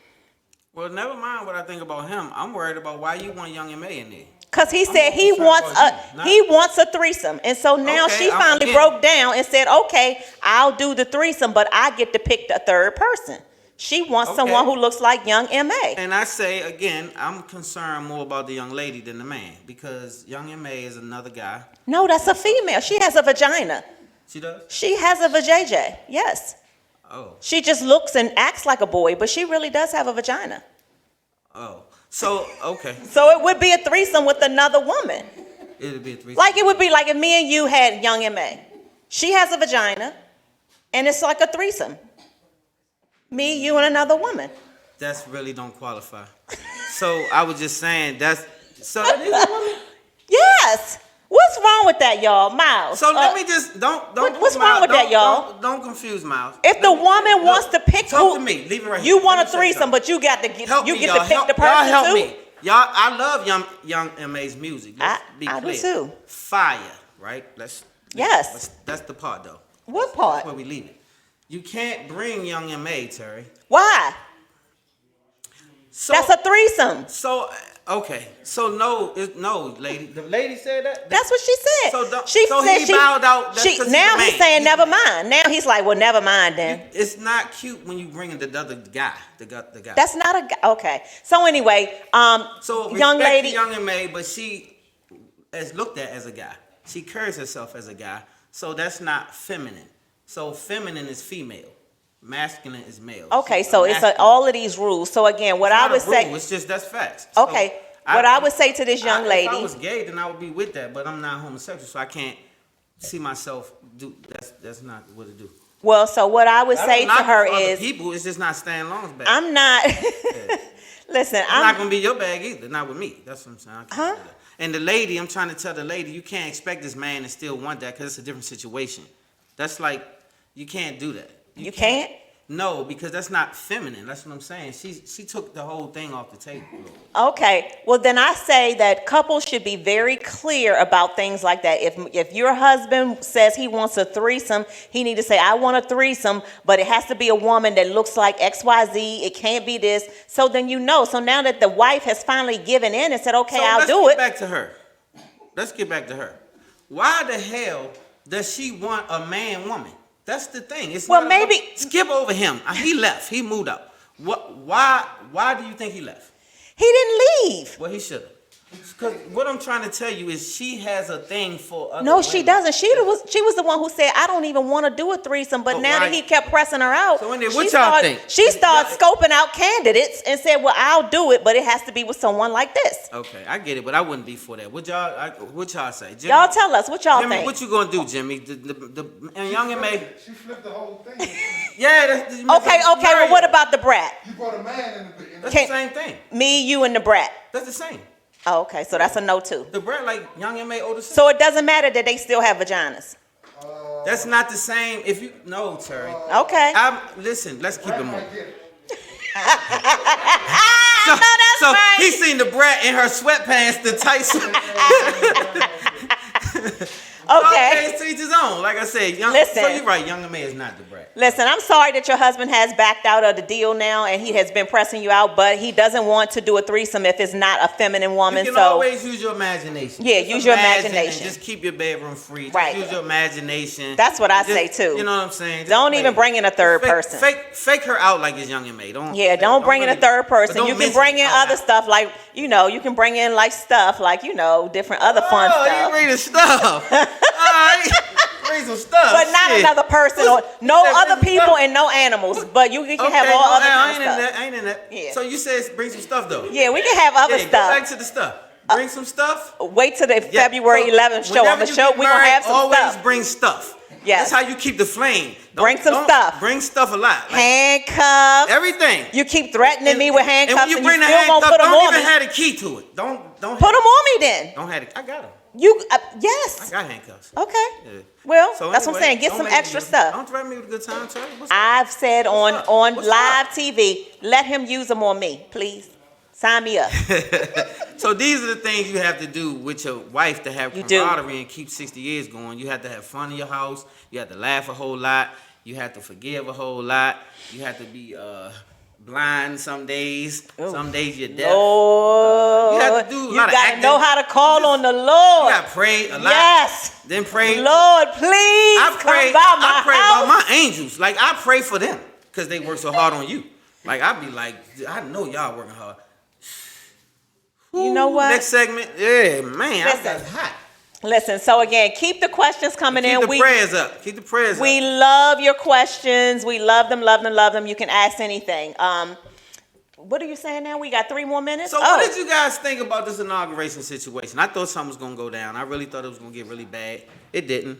S2: Well, never mind what I think about him. I'm worried about why you want young M.A. in there.
S3: Because he said he wants a threesome. And so now she finally broke down and said, okay, I'll do the threesome, but I get to pick the third person. She wants someone who looks like young M.A.
S2: And I say, again, I'm concerned more about the young lady than the man. Because young M.A. is another guy.
S3: No, that's a female. She has a vagina.
S2: She does?
S3: She has a vajayjay, yes.
S2: Oh.
S3: She just looks and acts like a boy, but she really does have a vagina.
S2: Oh. So, okay.
S3: So it would be a threesome with another woman.
S2: It would be a threesome.
S3: Like it would be like if me and you had young M.A. She has a vagina, and it's like a threesome. Me, you, and another woman.
S2: That's really don't qualify. So I was just saying that is a woman?
S3: Yes. What's wrong with that, y'all? Miles.
S2: So let me just don't
S3: what's wrong with that, y'all?
S2: Don't confuse Miles.
S3: If the woman wants to pick
S2: talk to me. Leave it right
S3: you
S2: here.
S3: want a threesome, but you got to get
S2: help
S3: you
S2: me,
S3: get
S2: y'all.
S3: to pick the person
S2: y'all help
S3: too.
S2: me. Y'all, I love young M.A.'s music. Let's be clear.
S3: I do too.
S2: Fire, right?
S3: Yes.
S2: That's the part though.
S3: What part?
S2: That's where we leave it. You can't bring young M.A., Terry.
S3: Why?
S2: So,
S3: that's a threesome.
S2: So okay. So no, lady. The lady said that.
S3: That's what she said.
S2: So he bowed out.
S3: Now he's saying never mind. Now he's like, well, never mind then.
S2: It's not cute when you bring in the other guy. The guy.
S3: That's not a guy. Okay. So anyway,
S2: so
S3: young lady,
S2: young M.A., but she is looked at as a guy. She carries herself as a guy. So that's not feminine. So feminine is female. Masculine is male.
S3: Okay, so it's all of these rules. So again, what I would say,
S2: it's just that's facts.
S3: Okay, so what I would say to this young lady,
S2: if I was gay, then I would be with that. But I'm not homosexual, so I can't see myself do. That's not what it do.
S3: Well, so what I would say to her is,
S2: people, it's just not Stan Long's bag.
S3: I'm not.
S2: Yeah.
S3: Listen,
S2: I'm not gonna be your bag either. Not with me. That's what I'm saying.
S3: Huh?
S2: And the lady, I'm trying to tell the lady, you can't expect this man to still want that because it's a different situation. That's like, you can't do that.
S3: You can't?
S2: No, because that's not feminine. That's what I'm saying. She took the whole thing off the table.
S3: Okay. Well, then I say that couples should be very clear about things like that. If your husband says he wants a threesome, he need to say, I want a threesome, but it has to be a woman that looks like XYZ. It can't be this. So then you know. So now that the wife has finally given in and said, okay, I'll do it.
S2: Let's get back to her. Why the hell does she want a man-woman? That's the thing. It's
S3: well, maybe
S2: skip over him. He left. He moved out. Why do you think he left?
S3: He didn't leave.
S2: Well, he should have. Because what I'm trying to tell you is she has a thing for other
S3: No,
S2: women.
S3: she doesn't. She was the one who said, I don't even want to do a threesome. But now that he kept pressing her out,
S2: so what y'all think?
S3: She started scoping out candidates and said, well, I'll do it, but it has to be with someone like this.
S2: Okay, I get it, but I wouldn't be for that. What y'all say? Jimmy,
S3: y'all tell us. What y'all
S2: Jimmy,
S3: think?
S2: what you going to do, Jimmy? The young M.A.
S8: She flipped the whole thing.
S2: Yeah.
S3: Okay, well, what about the brat?
S8: You brought a man in the
S2: That's the same thing.
S3: Me, you, and the brat.
S2: That's the same.
S3: Oh, okay, so that's a no too.
S2: The brat like young M.A. older sister.
S3: So it doesn't matter that they still have vaginas.
S2: That's not the same. If you no, Terry.
S3: Okay.
S2: Listen. Let's keep it moving.
S3: So right.
S2: He seen the brat in her sweatpants, the tight.
S3: Okay.
S2: To each his own. like I said,
S3: Listen.
S2: So you're right. Young M.A. is not the brat.
S3: Listen, I'm sorry that your husband has backed out of the deal now and he has been pressing you out, but he doesn't want to do a threesome if it's not a feminine woman.
S2: You can always use your imagination.
S3: Yeah, use your imagination.
S2: And just keep your bedroom free. Just
S3: Right.
S2: use your imagination.
S3: That's what I say too.
S2: You know what I'm saying?
S3: Don't even bring in a third person.
S2: Fake her out like it's Young M.A.
S3: Don't bring in a third person. You can bring in other stuff like, you can bring in like stuff like, different other fun stuff.
S2: You bring the stuff. All right. Bring some stuff.
S3: But not another person or no other people and no animals. But you can have all other kind of stuff.
S2: I ain't in that.
S3: Yeah.
S2: So you said bring some stuff though.
S3: Yeah, we can have other
S2: Go
S3: stuff.
S2: back to the stuff. Bring some stuff.
S3: Wait till the February 11th show. On the show, we're going to have some stuff.
S2: Always bring stuff.
S3: Yes.
S2: That's how you keep the flame.
S3: Bring some stuff.
S2: Bring stuff a lot.
S3: Handcuffs.
S2: Everything.
S3: You keep threatening me with handcuffs
S2: and when you bring the
S3: still won't
S2: handcuffs,
S3: put them on
S2: don't
S3: me.
S2: even have the key to it. Don't
S3: Put them on me then.
S2: Don't have it. I got them.
S3: Yes.
S2: I got handcuffs.
S3: Okay.
S2: Yeah.
S3: Well,
S2: So
S3: that's what I'm saying. Get
S2: don't
S3: some
S2: make me
S3: extra
S2: do-
S3: stuff.
S2: Don't threaten me with a good time, Trey. What's up?
S3: I've said on
S2: What's
S3: live
S2: up?
S3: TV, let him use them on me, please. Sign me up.
S2: So these are the things you have to do with your wife to have
S3: You do.
S2: camaraderie and keep 60 years going. You have to have fun in your house. You have to laugh a whole lot. You have to forgive a whole lot. You have to be blind some days.
S3: Ooh.
S2: Some days you're deaf.
S3: Lord,
S2: you have to do a lot of
S3: gotta
S2: acting.
S3: know how to call on the
S2: You
S3: Lord.
S2: got to pray a lot.
S3: Yes.
S2: Then pray.
S3: Lord, please
S2: I pray.
S3: come by my
S2: I pray
S3: house.
S2: about my angels. Like I pray for them because they work so hard on you. Like I be like, I know y'all working hard.
S3: You know what?
S2: Next segment, yeah, man,
S3: Listen.
S2: that's hot.
S3: Listen, so again, keep the questions coming in.
S2: Keep the prayers up. Keep the prayers up.
S3: We love your questions. We love them, love them, love them. You can ask anything. What are you saying now? We got 3 more minutes?
S2: So what did you guys think about this inauguration situation? I thought something was going to go down. I really thought it was going to get really bad. It didn't.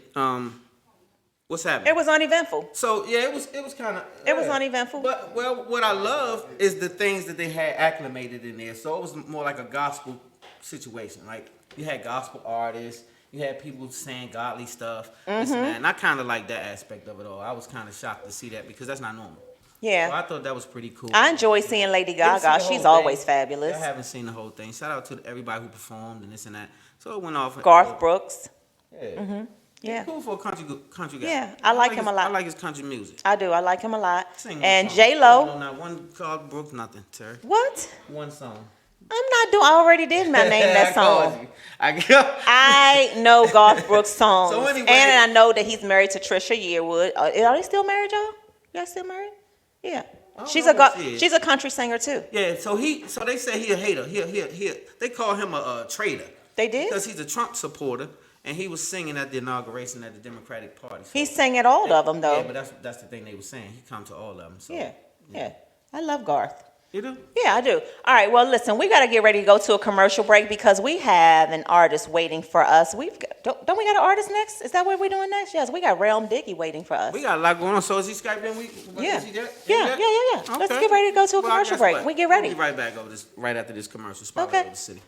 S2: What's happening?
S3: It was uneventful.
S2: So, yeah, it was kind of...
S3: It was uneventful.
S2: But, well, what I love is the things that they had acclimated in there. So it was more like a gospel situation. Like, you had gospel artists. You had people saying godly stuff. This and that. And I kind of like that aspect of it all. I was kind of shocked to see that because that's not normal.
S3: Yeah.
S2: So I thought that was pretty cool.
S3: I enjoy seeing Lady
S2: You ever seen
S3: Gaga.
S2: the whole
S3: She's
S2: thing?
S3: always fabulous.
S2: I haven't seen the whole thing. Shout out to everybody who performed and this and that. So it went off.
S3: Garth Brooks.
S2: Yeah.
S3: Yeah.
S2: Cool for a country guy.
S3: Yeah, I like him a lot.
S2: I like his country music.
S3: I do. I like him a lot.
S2: Sing
S3: And
S2: one song.
S3: J-Lo.
S2: No, not one called Brooks, nothing, Terry.
S3: What?
S2: One song.
S3: I'm not doing. I already did my name that song. I know Garth Brooks songs.
S2: So anyway-
S3: And I know that he's married to Trisha Yearwood. Are they still married, y'all? Y'all still married? Yeah. She's
S2: know if she is.
S3: she's a country singer too.
S2: Yeah, so they say he a hater. They call him a traitor.
S3: They did?
S2: Because he's a Trump supporter and he was singing at the inauguration at the Democratic Party. So
S3: He sang at all of them though.
S2: Yeah, but that's the thing they were saying. He come to all of them. So.
S3: Yeah. I love Garth.
S2: You do?
S3: Yeah, I do. All right, well, listen, we got to get ready to go to a commercial break because we have an artist waiting for us. Don't we got an artist next? Is that what we're doing next? Yes, we got Relm Diggie waiting for us.
S2: We got a lot going on. So is he Skype in?
S3: Yeah.
S2: Is he there?
S3: Yeah.
S2: Okay.
S3: Let's get ready to go to a
S2: Well,
S3: commercial
S2: guess
S3: break.
S2: what?
S3: We get ready.
S2: We'll be right back right after this commercial. Spotlight
S3: Okay.
S2: over the city.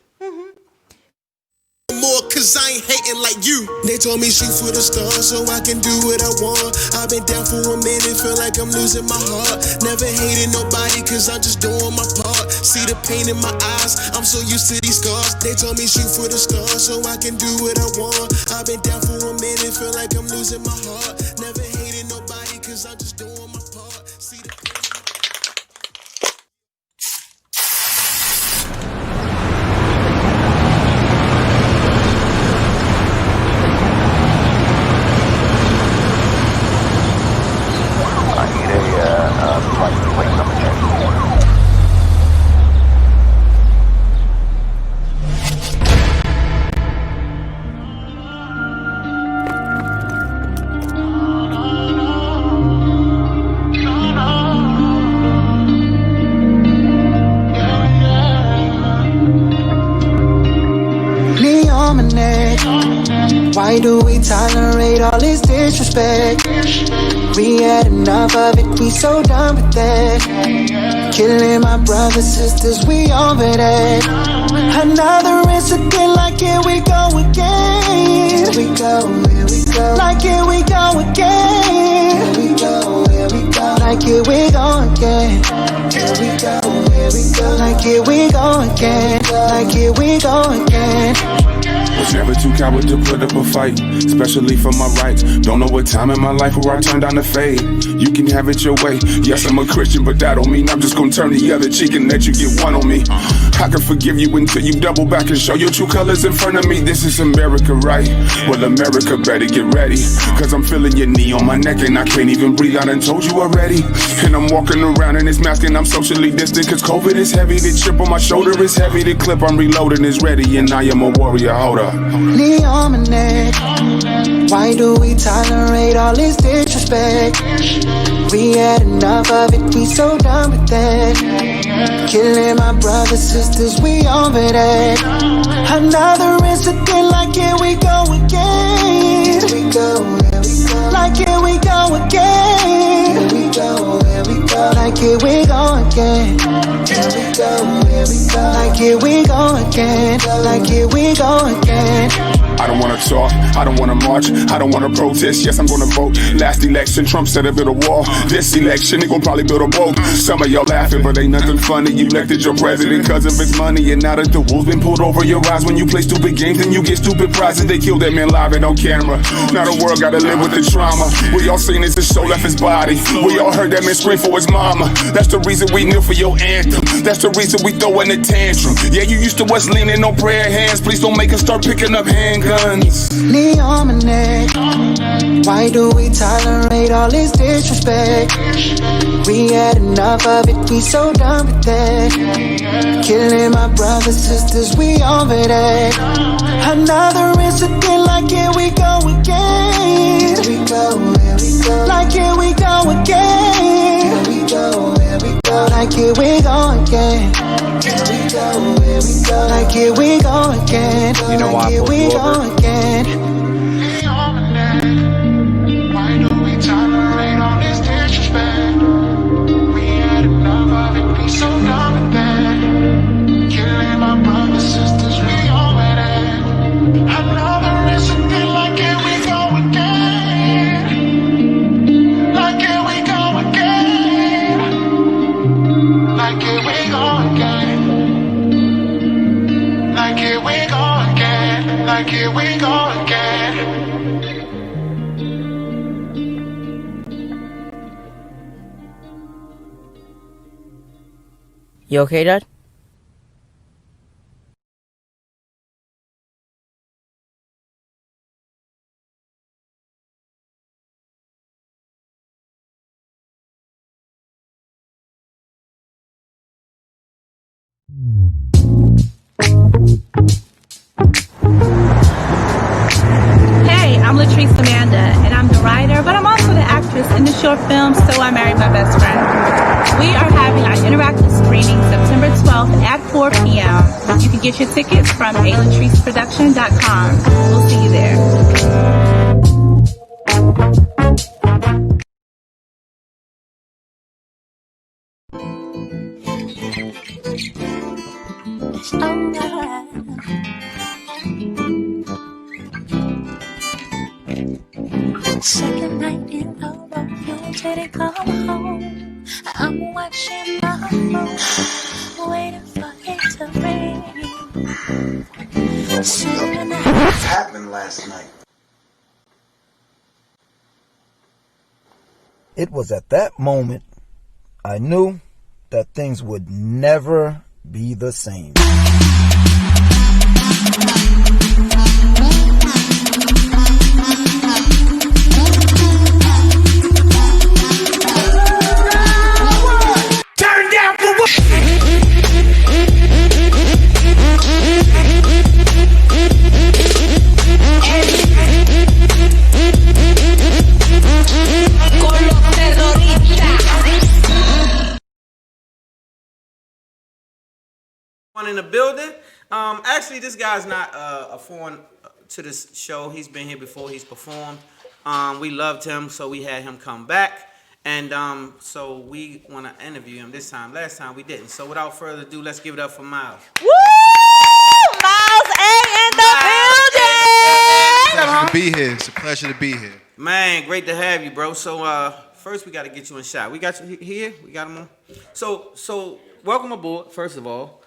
S6: More cause I ain't hating like you. They told me shoot for the stars so I can do what I want. I've been down for a minute, feel like I'm losing my heart. Never hated nobody cause I'm just doing my part. See the pain in my eyes, I'm so used to these scars. They told me shoot for the stars so I can do what I want. I've been down for a minute, feel like I'm losing my heart. Never hated nobody cause I'm just doing my part. See the
S9: Me on my neck. Why do we tolerate all this disrespect? We had enough of it, we so done with that. Killing my brothers, sisters, we over that. Another incident like here we go again. Here we go, here we go. Like here we go again. Here we go, here we go. Like here we go again. Here we go, here we go. Like here we go again. Like here we go again.
S10: Was never too coward to put up a fight, especially for my rights. Don't know what time in my life where I turned down the fade. You can have it your way. Yes, I'm a Christian, but that don't mean I'm just gonna turn the other cheek and let you get one on me. I can forgive you until you double back and show your true colors in front of me. This is America, right? Well, America better get ready, cause I'm feeling your knee on my neck and I can't even breathe. I done told you already. And I'm walking around in this mask and I'm socially distant, cause COVID is heavy. The chip on my shoulder is heavy. The clip I'm reloading is ready, and I am a warrior. Hold up.
S9: Knee on my neck. Why do we tolerate all this disrespect? We had enough of it, we so done with that. Killing my brothers, sisters, we over that. Another incident, like here we go again. Here we go, here we go. Like here we go again. Here we go, here we go. Like here we go again. Here we go, here we go. Like here we go again. Like here we go again.
S10: I don't wanna talk, I don't wanna march, I don't wanna protest, yes I'm gonna vote. Last election, Trump said to build a wall. This election, they gon' probably build a boat. Some of y'all laughing, but ain't nothing funny. You elected your president cause of his money, and now that the wool's been pulled over your eyes, when you play stupid games and you get stupid prizes, they kill that man live and on camera. Now the world gotta live with the trauma. We all seen his soul left his body. We all heard that man scream for his mama. That's the reason we kneel for your anthem. That's the reason we throw in a tantrum. Yeah, you used to us leaning on prayer hands. Please don't make us start picking up handguns.
S9: Knee on my neck. Why do we tolerate all this disrespect? We had enough of it, we so done with that. Killing my brothers, sisters, we over that. Another incident, like here we go again. Here we go, here we go. Like here we go again. Here we go, here we go. Like here we go again. Here we go, here we go. Like here we go again.
S11: You know why I
S9: here we go again.
S10: Why do we tolerate all this disrespect? We had enough of it, we so done with that. Killing my brothers, sisters, we all with it. Another incident, like here we go again. Like here we go again. Like here we go again. Like here we go again. Like here we go again.
S12: You okay, Dad?
S13: Hey, I'm Latrice Amanda, and I'm the writer, but I'm also the actress in the short film So I Married My Best Friend. We are having our interactive screening September 12th at 4 p.m. You can get your tickets from alatriceproduction.com. We'll see you there.
S14: Second night in a row, you didn't come home. I'm watching my phone, waiting for it to ring.
S15: What happened last night?
S16: It was at that moment I knew that things would never be the same.
S6: Turn down for what?
S2: One in the building. Actually, this guy's not a foreign to this show. He's been here before. He's performed. We loved him, so we had him come back. And so we want to interview him this time. Last time we didn't. So without further ado, let's give it up for Miles.
S3: Woo! Miles A in the building!
S17: Pleasure to be here. It's a pleasure to be here.
S2: Man, great to have you, bro. So first we got to get you in shot. We got you here. We got him on. So welcome aboard, first of all.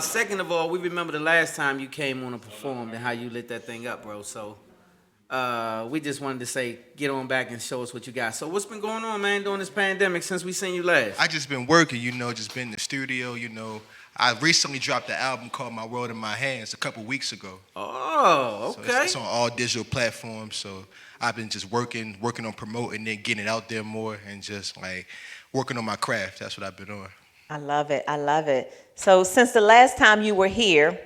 S2: Second of all, we remember the last time you came on and performed and how you lit that thing up, bro. So we just wanted to say, get on back and show us what you got. So what's been going on, man, during this pandemic since we seen you last?
S17: I just been working, just been in the studio, I recently dropped an album called My World in My Hands a couple weeks ago.
S2: Oh, okay.
S17: So it's on all digital platforms. So I've been just working on promoting it, getting it out there more, and just like working on my craft. That's what I've been on.
S3: I love it. I love it. So since the last time you were here,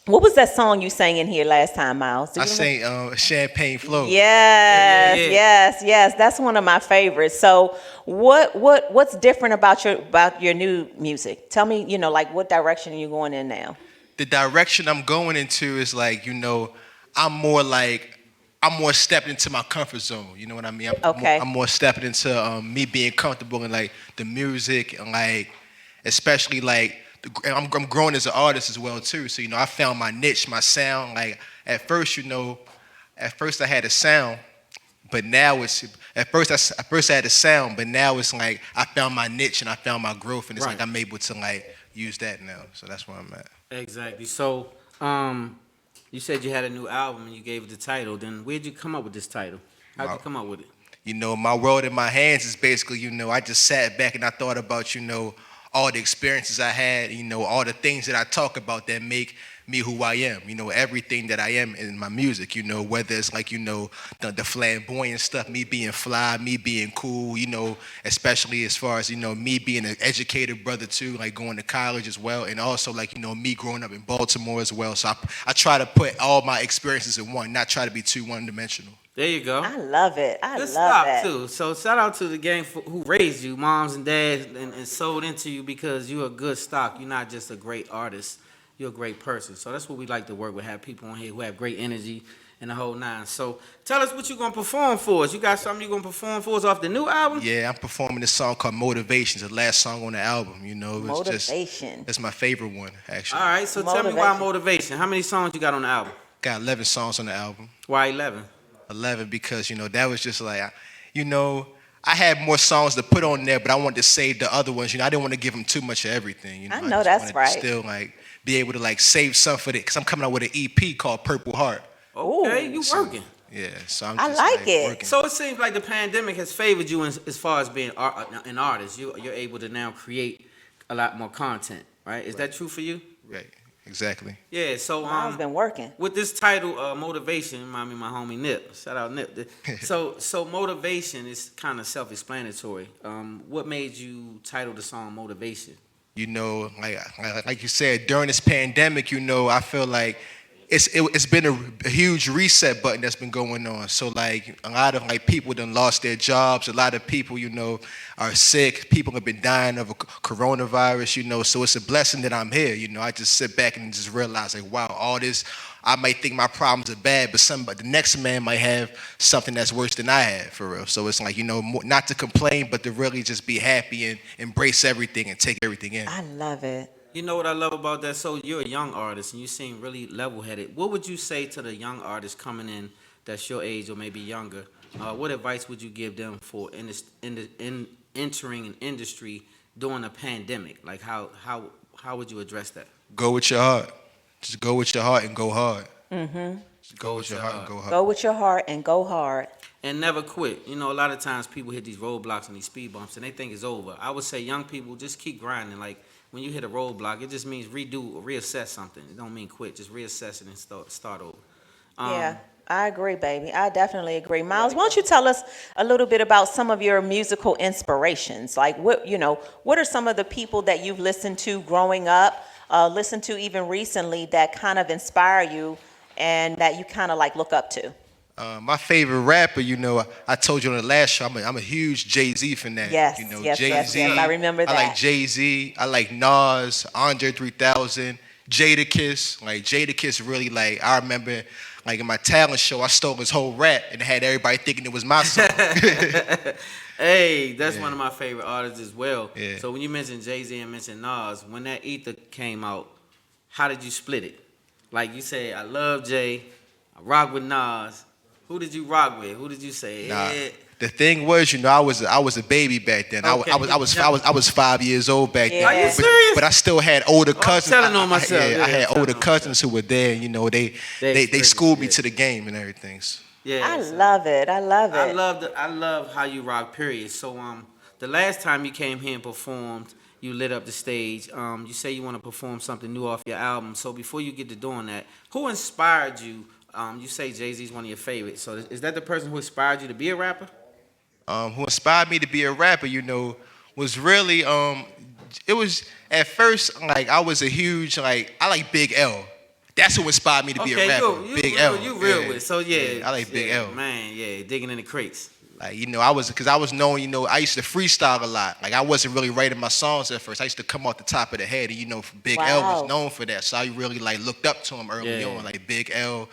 S3: what was that song you sang in here last time, Miles?
S17: I sang Champagne Flow.
S3: Yes. That's one of my favorites. So what's different about your new music? Tell me, like what direction are you going in now?
S17: The direction I'm going into is like, I'm more stepping into my comfort zone. You know what I mean? I'm more stepping into me being comfortable in like the music and like, especially like, I'm growing as an artist as well too. So I found my niche, my sound. Like at first I had a sound, but now it's at first I had a sound, but now it's like I found my niche and I found my growth, and it's like I'm able to like use that now. So that's where I'm at.
S2: Exactly. So you said you had a new album and you gave it the title. Then where'd you come up with this title? How'd you come up with it?
S17: My world in my hands is basically, I just sat back and I thought about, all the experiences I had, all the things that I talk about that make me who I am, everything that I am in my music, whether it's like, the flamboyant stuff, me being fly, me being cool, especially as far as, me being an educated brother too, like going to college as well. And also like, me growing up in Baltimore as well. So I try to put all my experiences in one, not try to be too one-dimensional.
S2: There you go.
S3: I love it. I
S2: Good
S3: love
S2: stock
S3: that.
S2: too. So shout out to the gang who raised you, moms and dads, and sold into you because you're a good stock. You're not just a great artist. You're a great person. So that's what we like to work with. Have people on here who have great energy and the whole nine. So tell us what you're gonna perform for us. You got something you're gonna perform for us off the new album?
S17: Yeah, I'm performing this song called Motivation. It's the last song on the album.
S3: Motivation.
S17: It's my favorite one actually.
S2: All right. So tell me why Motivation. How many songs you got on the album?
S17: Got 11 songs on the album.
S2: Why 11?
S17: 11 because that was just like I had more songs to put on there, but I wanted to save the other ones. I didn't want to give them too much of everything.
S3: I know that's right.
S17: To still like be able to like save some for it because I'm coming out with an EP called Purple Heart.
S2: Okay, you working.
S17: Yeah, so I'm
S3: I
S17: just
S3: like it.
S17: working.
S2: So it seems like the pandemic has favored you as far as being an artist. You're able to now create a lot more content, right? Is that true for you?
S17: Right. Exactly.
S2: Yeah, so
S3: I've been working
S2: with this title, Motivation. Remind me of my homie Nip. Shout out Nip. So Motivation is kind of self-explanatory. What made you title the song Motivation?
S17: Like you said, during this pandemic, I feel like it's been a huge reset button that's been going on. So like a lot of like people done lost their jobs. A lot of people, are sick. People have been dying of a coronavirus, so it's a blessing that I'm here. I just sit back and just realize like, wow, all this, I might think my problems are bad, but the next man might have something that's worse than I have for real. So it's like, not to complain, but to really just be happy and embrace everything and take everything in.
S3: I love it.
S2: You know what I love about that? So you're a young artist and you seem really level-headed. What would you say to the young artists coming in that's your age or maybe younger? What advice would you give them for entering an industry during a pandemic? Like how would you address that?
S17: Go with your heart. Just go with your heart and go hard.
S3: Mm-hmm.
S17: Just go with your heart and go hard.
S3: Go with your heart and go hard.
S2: And never quit. A lot of times people hit these roadblocks and these speed bumps and they think it's over. I would say young people, just keep grinding. Like when you hit a roadblock, it just means redo or reassess something. It don't mean quit. Just reassess it and start over.
S3: Yeah, I agree, baby. I definitely agree. Miles, why don't you tell us a little bit about some of your musical inspirations? Like what are some of the people that you've listened to growing up, listened to even recently that kind of inspire you and that you kind of like look up to?
S17: My favorite rapper, I told you on the last show, I'm a huge Jay-Z fan.
S3: Yes,
S17: Jay-Z.
S3: yes, I remember that.
S17: I like Jay-Z. I like Nas, Andre 3000, Jadakiss. Like Jadakiss really like, I remember like in my talent show, I stole his whole rap and had everybody thinking it was my song.
S2: Hey, that's one of my favorite artists as well.
S17: Yeah.
S2: So when you mentioned Jay-Z and mentioned Nas, when that Ether came out, how did you split it? Like you say, I love Jay, I rock with Nas. Who did you rock with? Who did you say?
S17: Nah, The thing was, I was a baby back then.
S2: Okay.
S17: I was 5 years old back then.
S2: Are you serious?
S17: But I still had older cousins.
S2: I'm telling on myself.
S17: I had older cousins who were there. They schooled me to the game and everything. So.
S2: Yeah,
S3: I love it. I love it.
S2: I love how you rock. Period. So the last time you came here and performed, you lit up the stage. You say you want to perform something new off your album. So before you get to doing that, who inspired you? You say Jay-Z's one of your favorites. So is that the person who inspired you to be a rapper?
S17: Who inspired me to be a rapper, was really, it was, at first, like, I was a huge, like, I like Big L. That's who inspired me to be a rapper. Big L.
S2: You real with it. So, yeah.
S17: I like Big L.
S2: Man, yeah, digging in the crates.
S17: Like, I was known, I used to freestyle a lot. Like, I wasn't really writing my songs at first. I used to come off the top of the head, and, Big L was known for that. So I really, like, looked up to him early on. Like, Big L,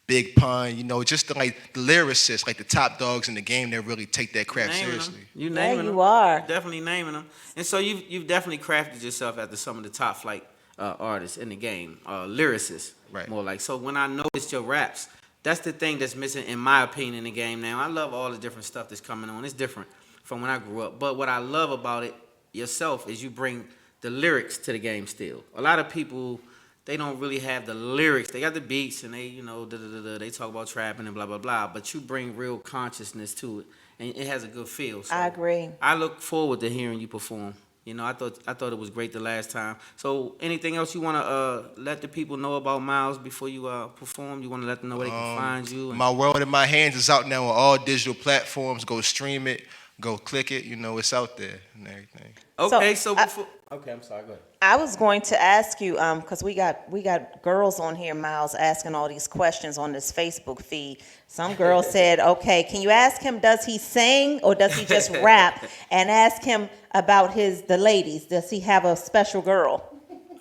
S17: Big Pun, just the lyricists, like the top dogs in the game that really take that craft seriously.
S2: You naming them.
S3: You are.
S2: Definitely naming them. And so you've definitely crafted yourself after some of the top flight artists in the game, lyricists,
S17: right?
S2: More like. So when I noticed your raps, that's the thing that's missing, in my opinion, in the game now. I love all the different stuff that's coming on. It's different from when I grew up. But what I love about it yourself is you bring the lyrics to the game still. A lot of people, they don't really have the lyrics. They got the beats and they, they talk about trapping and blah, blah, blah. But you bring real consciousness to it. And it has a good feel. So
S3: I agree.
S2: I look forward to hearing you perform. I thought it was great the last time. So anything else you want to let the people know about Miles before you perform? You want to let them know where they can find you?
S17: My World in My Hands is out now on all digital platforms. Go stream it. Go click it. It's out there and everything.
S2: Okay, so before... Okay, I'm sorry. Go ahead.
S3: I was going to ask you, because we got girls on here, Miles, asking all these questions on this Facebook feed. Some girl said, okay, can you ask him, does he sing or does he just rap? And ask him about the ladies. Does he have a special girl?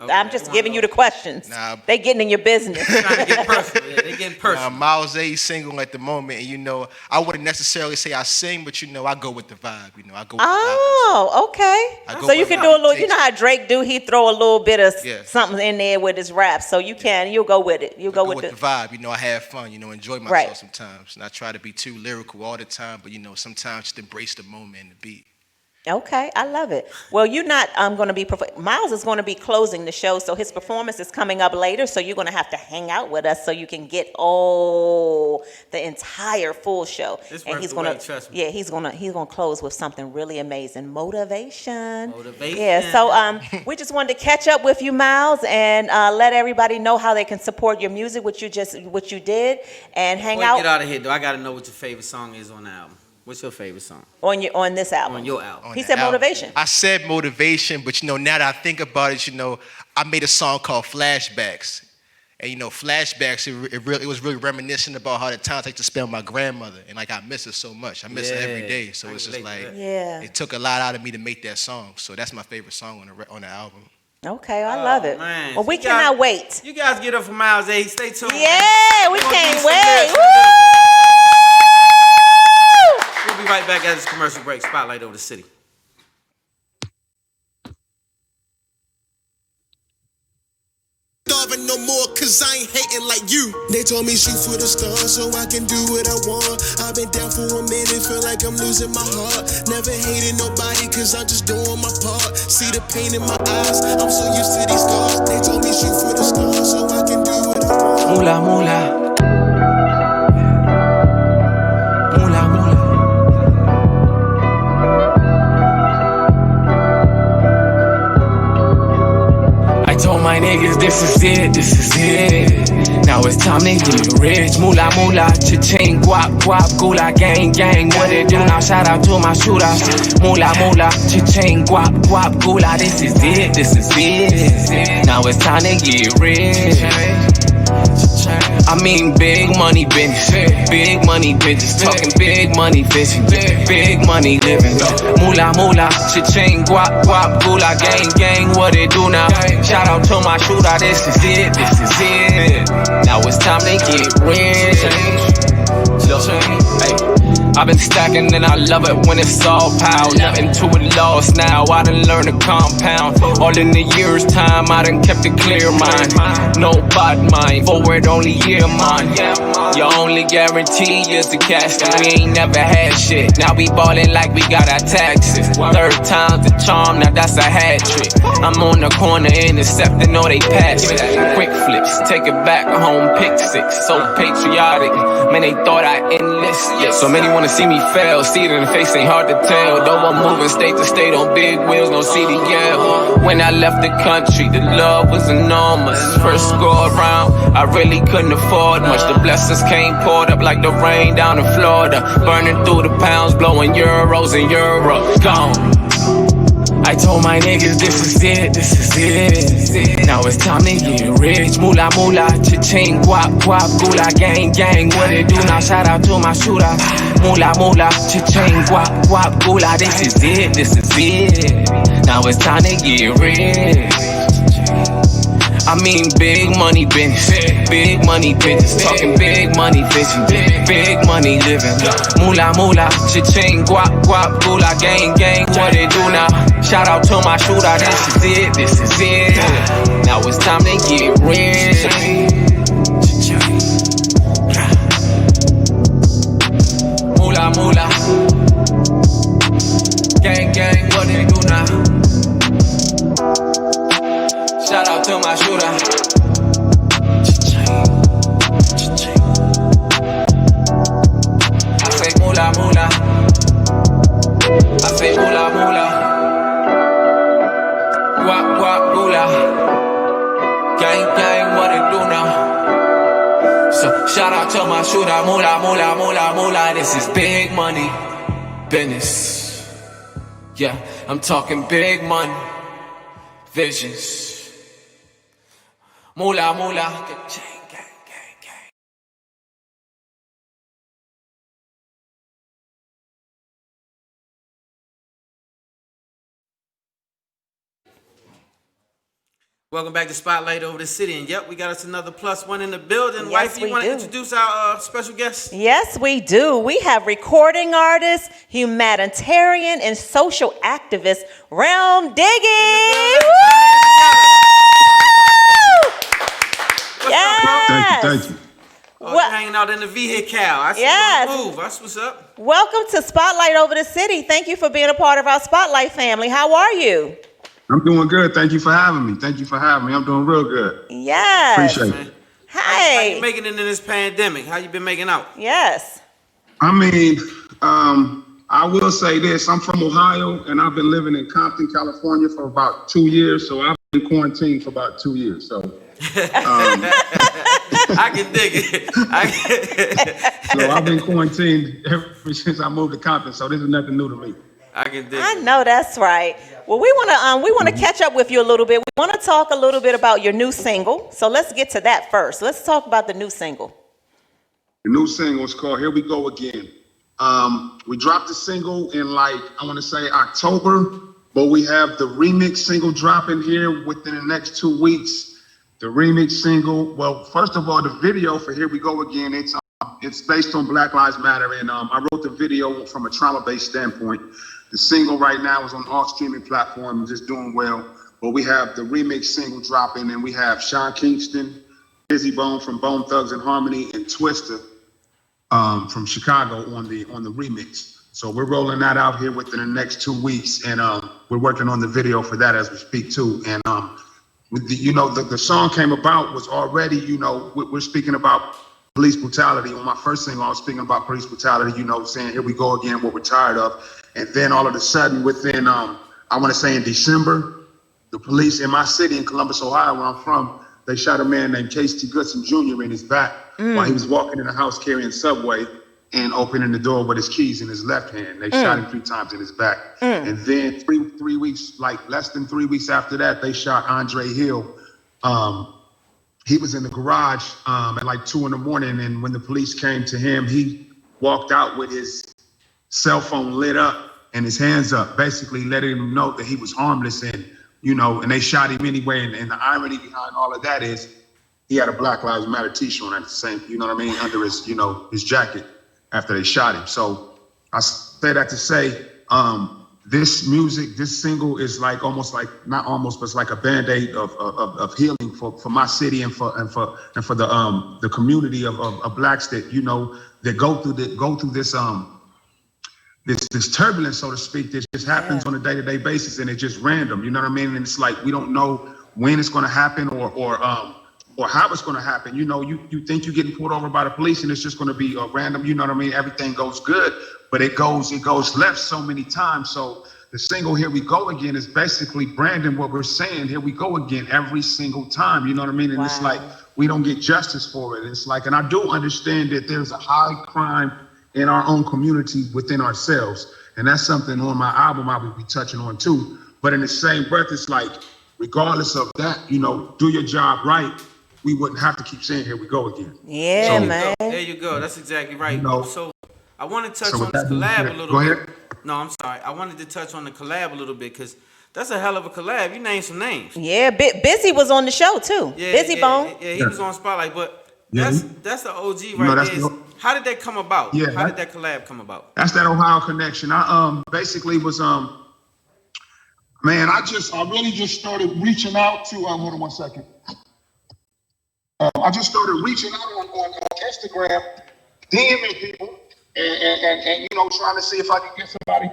S3: Okay, I'm just giving you the questions. They getting in your business.
S2: Trying to get personal. Yeah, they getting personal.
S17: Miles A single at the moment, and I wouldn't necessarily say I sing, but I go with the vibe. I go with the vibe.
S3: Okay. So you can do a little. You know how Drake do? He throw a little bit of something in there with his rap. So you'll go with it. You'll go with
S17: the vibe. I have fun. Enjoy myself sometimes, and I try to be too lyrical all the time. But sometimes just embrace the moment and the beat.
S3: Okay, I love it. Well, you're not going to be... Miles is going to be closing the show, so his performance is coming up later, so you're going to have to hang out with us so you can get the entire full show.
S2: And he's going to... Trust me.
S3: Yeah, he's going to close with something really amazing. Motivation. Yeah, so we just wanted to catch up with you, Miles, and let everybody know how they can support your music, what you did, and hang out.
S2: Get out of here, though. I got to know what your favorite song is on the album. What's your favorite song?
S3: On this album?
S2: On your album.
S3: He said Motivation.
S17: I said Motivation, but now that I think about it, I made a song called Flashbacks. And Flashbacks, it was really reminiscent about how the times I used to spend with my grandmother. And I miss her so much. I miss her every day. So it's just like, it took a lot out of me to make that song. So that's my favorite song on the album.
S3: Okay, I love it.
S2: Man.
S3: Well, we cannot wait.
S2: You guys get up for Miles A. Stay tuned.
S3: Yeah, we can't wait.
S2: We'll be right back at this commercial break. Spotlight over the city.
S6: Starving no more, cause I ain't hating like you. They told me shoot for the stars so I can do what I want. I've been down for a minute, feel like I'm losing my heart. Never hated nobody, cause I'm just doing my part. See the pain in my eyes, I'm so used to these scars. They told me shoot for the stars so I can do what I want.
S11: Mula, mula. Told my niggas this is it. Now it's time to get rich. Moolah, moolah, cha-ching, guap, guap, gula, gang, gang. What it do now? Shout out to my shooters. Moolah, moolah, cha-ching, guap, guap, gula. This is it. Now it's time to get rich. I mean big money business, big money bitches, talking big money fishing, big money living. Moolah, moolah, cha-ching, guap, guap, gula, gang, gang. What it do now? Shout out to my shooter, this is it. Now it's time to get rich. Look, hey, I've been stacking and I love it when it's all piled. Nothing to it lost now, I done learned to compound. All in the year's time, I done kept a clear mind. No bad mind, forward only year mind. Your only guarantee is the cash. We ain't never had shit, now we ballin' like we got our taxes. Third time's the charm, now that's a hat trick. I'm on the corner intercepting all they passes. Quick flips, take it back home, pick six. So patriotic, man, they thought I enlisted. So many wanna see me fail, see it in the face, ain't hard to tell. Though I'm moving state to state on big wheels, no CDL. When I left the country, the love was enormous. First go around, I really couldn't afford much. The blessings came poured up like the rain down in Florida. Burning through the pounds, blowing euros in Europe. Gone. I told my niggas this is it, this is it. Now it's time to get rich. Moolah, moolah, cha-ching, guap, guap, gula, gang, gang. What it do now? Shout out to my shooter. Moolah, moolah, cha-ching, guap, guap, gula. This is it, this is it. Now it's time to get rich. I mean big money business, big money business, talking big money vision, big money living. Moolah, moolah, cha-ching, guap, guap, gula, gang, gang. What it do now? Shout out to my shooter, this is it, this is it. Now it's time to get rich. Moolah, moolah, gang, gang. What it do now? Shout out to my shooter. I say moolah, moolah. I say moolah, moolah. Guap, guap, gula. Gang, gang, what it do now? So shout out to my shooter. Moolah, moolah, moolah, moolah. This is big money business. Yeah, I'm talking big money visions. Moolah, moolah, gang, gang, gang, gang.
S2: Welcome back to Spotlight Over the City. And yep, we got us another +1 in the building.
S3: Yes,
S2: Wifey, you want to introduce our special guest?
S3: Yes, we do. We have recording artist, humanitarian, and social activist, Relm Diggie. Yes.
S10: Thank you.
S2: Oh, you're hanging out in the vehicle. I see you move. That's what's up.
S3: Welcome to Spotlight Over the City. Thank you for being a part of our Spotlight family. How are you?
S10: I'm doing good. Thank you for having me. I'm doing real good.
S3: Yes.
S10: Appreciate it.
S2: How you making it in this pandemic? How you been making out?
S3: Yes.
S10: I mean, I will say this. I'm from Ohio, and I've been living in Compton, California for about 2 years. So I've been quarantined for about 2 years. So
S2: I can dig it.
S10: So I've been quarantined ever since I moved to Compton. So this is nothing new to me.
S2: I can dig it.
S3: I know that's right. Well, we want to catch up with you a little bit. We want to talk a little bit about your new single. So let's get to that first. Let's talk about the new single.
S10: The new single is called Here We Go Again. We dropped the single in I want to say October, but we have the remix single dropping here within the next 2 weeks. The remix single, well, first of all, the video for Here We Go Again, it's based on Black Lives Matter, and I wrote the video from a trauma-based standpoint. The single right now is on all streaming platforms, just doing well. But we have the remix single dropping, and we have Sean Kingston, Bizzy Bone from Bone Thugs and Harmony, and Twista from Chicago on the remix. So we're rolling that out here within the next 2 weeks, and we're working on the video for that as we speak too. And the song came about was already, we're speaking about police brutality. On my first single, I was speaking about police brutality, saying here we go again, what we're tired of. And then all of a sudden, within, I want to say in December, the police in my city in Columbus, Ohio, where I'm from, they shot a man named Casey Goodson Jr. in his back while he was walking in the house carrying Subway and opening the door with his keys in his left hand. They shot him 3 times in his back. And then three weeks, less than 3 weeks after that, they shot Andre Hill. He was in the garage at 2 a.m. And when the police came to him, he walked out with his cell phone lit up and his hands up, basically letting him know that he was harmless. And, and they shot him anyway. And the irony behind all of that is he had a Black Lives Matter t-shirt at the same, under his, his jacket after they shot him. So
S8: I say that to say, this music, this single is like almost like not almost, but it's like a band-aid of healing for my city and for the community of blacks that that go through this turbulence, so to speak, that just happens on a day-to-day basis, and it's just random. You know what I mean? And it's like we don't know when it's going to happen or how it's going to happen. You think you're getting pulled over by the police, and it's just going to be random. You know what I mean? Everything goes good, but it goes left so many times. So the single "Here We Go Again" is basically branding what we're saying. Here we go again every single time. You know what I mean? And it's like we don't get justice for it. It's like, and I do understand that there's a high crime in our own community within ourselves. And that's something on my album I will be touching on too. But in the same breath, it's like, regardless of that, do your job right, we wouldn't have to keep saying "here we go again."
S3: Yeah,
S8: so,
S3: man.
S2: There you go. That's exactly right. So I want to touch on this collab a little bit. No, I'm sorry. I wanted to touch on the collab a little bit because that's a hell of a collab. You named some names.
S3: Yeah, Busy was on the show too. Busy Bone.
S2: Yeah, he was on Spotlight, but that's the OG right there. How did that come about?
S8: Yeah,
S2: how did that collab come about?
S8: That's that Ohio connection. I basically was man, I really just started reaching out to hold on one second. I just started reaching out on Instagram, DMing people, and trying to see if I could get somebody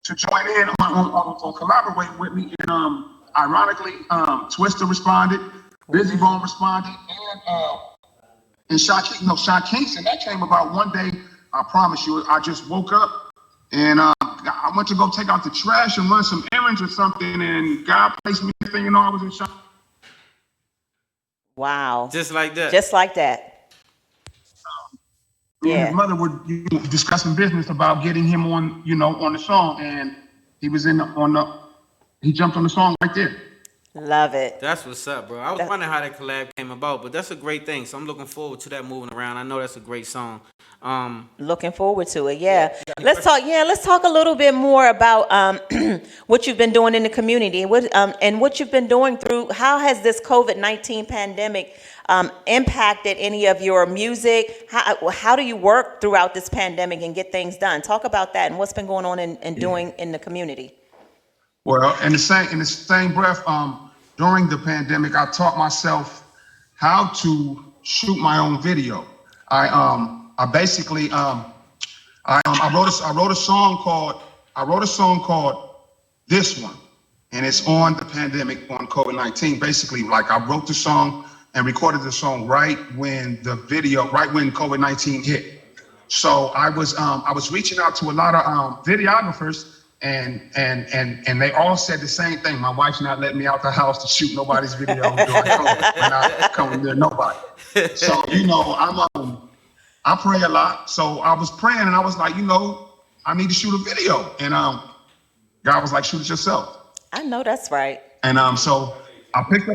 S8: to join in on collaborate with me. And ironically, Twister responded, Busy Bone responded, and Sean Kingston. That came about one day. I promise you. I just woke up and I went to go take out the trash and run some errands or something, and God placed me thinking, I was in Sean.
S3: Wow.
S2: Just like that.
S3: Just like that.
S8: Me and his mother were discussing business about getting him on, on the song, and he was he jumped on the song right there.
S3: Love it.
S2: That's what's up, bro. I was wondering how that collab came about, but that's a great thing. So I'm looking forward to that moving around. I know that's a great song.
S3: Looking forward to it. Yeah. Let's talk a little bit more about what you've been doing in the community and what you've been doing through. How has this COVID-19 pandemic impacted any of your music? How do you work throughout this pandemic and get things done? Talk about that and what's been going on and doing in the community.
S8: Well, in the same breath, during the pandemic, I taught myself how to shoot my own video. I basically I wrote a song called This One, and it's on the pandemic, on COVID-19. Basically, like I wrote the song and recorded the song right when COVID-19 hit. So I was reaching out to a lot of videographers. And they all said the same thing. My wife's not letting me out the house to shoot nobody's video during COVID. I'm not coming near nobody. So I pray a lot. So I was praying, and I was like, I need to shoot a video. And God was like, shoot it yourself.
S3: I know that's right.
S8: And so I picked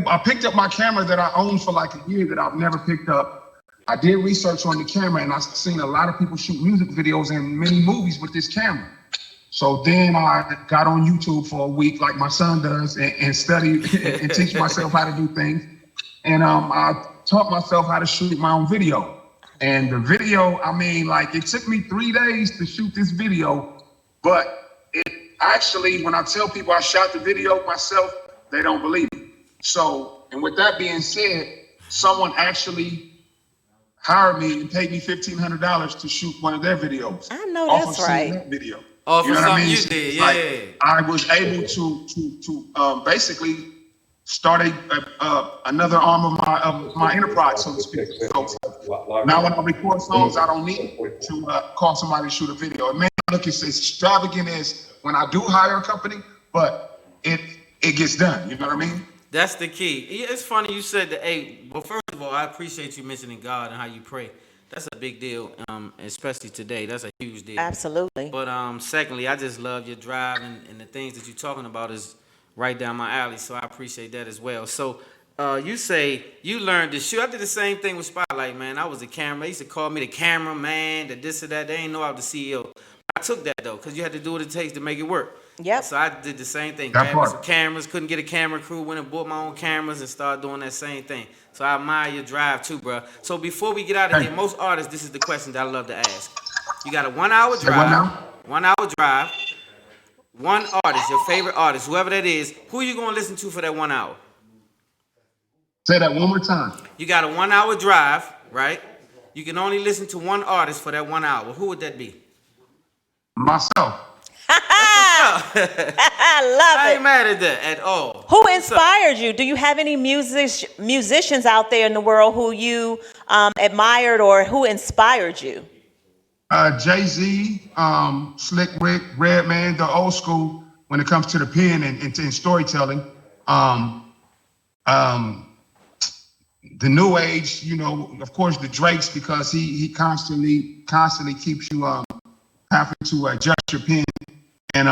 S8: up my camera that I owned for like a year that I've never picked up. I did research on the camera, and I've seen a lot of people shoot music videos and many movies with this camera. So then I got on YouTube for a week, like my son does, and studied and teach myself how to do things. And I taught myself how to shoot my own video. And the video, it took me 3 days to shoot this video, but it actually, when I tell people I shot the video myself, they don't believe it. So, and with that being said, someone actually hired me and paid me $1,500 to shoot one of their videos.
S3: I know that's right.
S8: That video.
S2: Oh, for something you did, yeah.
S8: Like, I was able to basically start another arm of my enterprise, so to speak. So now when I record songs, I don't need to call somebody to shoot a video. It may not look as extravagant as when I do hire a company, but it gets done. You know what I mean?
S2: That's the key. It's funny you said that. Hey, well, first of all, I appreciate you mentioning God and how you pray. That's a big deal, especially today. That's a huge deal.
S3: Absolutely.
S2: But secondly, I just love your drive and the things that you're talking about is right down my alley. So I appreciate that as well. So you say you learned to shoot. I did the same thing with Spotlight, man. I was a camera. They used to call me the cameraman, the this or that. They ain't know I was the CEO. I took that though, because you had to do what it takes to make it work.
S3: Yep.
S2: So I did the same thing. Grabbed some cameras, couldn't get a camera crew, went and bought my own cameras and started doing that same thing. So I admire your drive too, bro. So before we get out of here, most artists, this is the question that I love to ask. You got a 1 hour
S8: Say what
S2: drive.
S8: now?
S2: 1 hour drive. One artist, your favorite artist, whoever that is. Who you gonna listen to for that 1 hour?
S8: Say that one more time.
S2: You got a 1 hour drive, right? You can only listen to one artist for that 1 hour. Who would that be?
S8: Myself.
S3: I love
S2: I
S3: it.
S2: ain't mad at that at all.
S3: Who inspired you? Do you have any musicians out there in the world who you admired or who inspired you?
S8: Jay-Z, Slick Rick, Redman, the old school when it comes to the pen and storytelling. The new age, you know, of course, the Drakes, because he constantly keeps you having to adjust your pen, and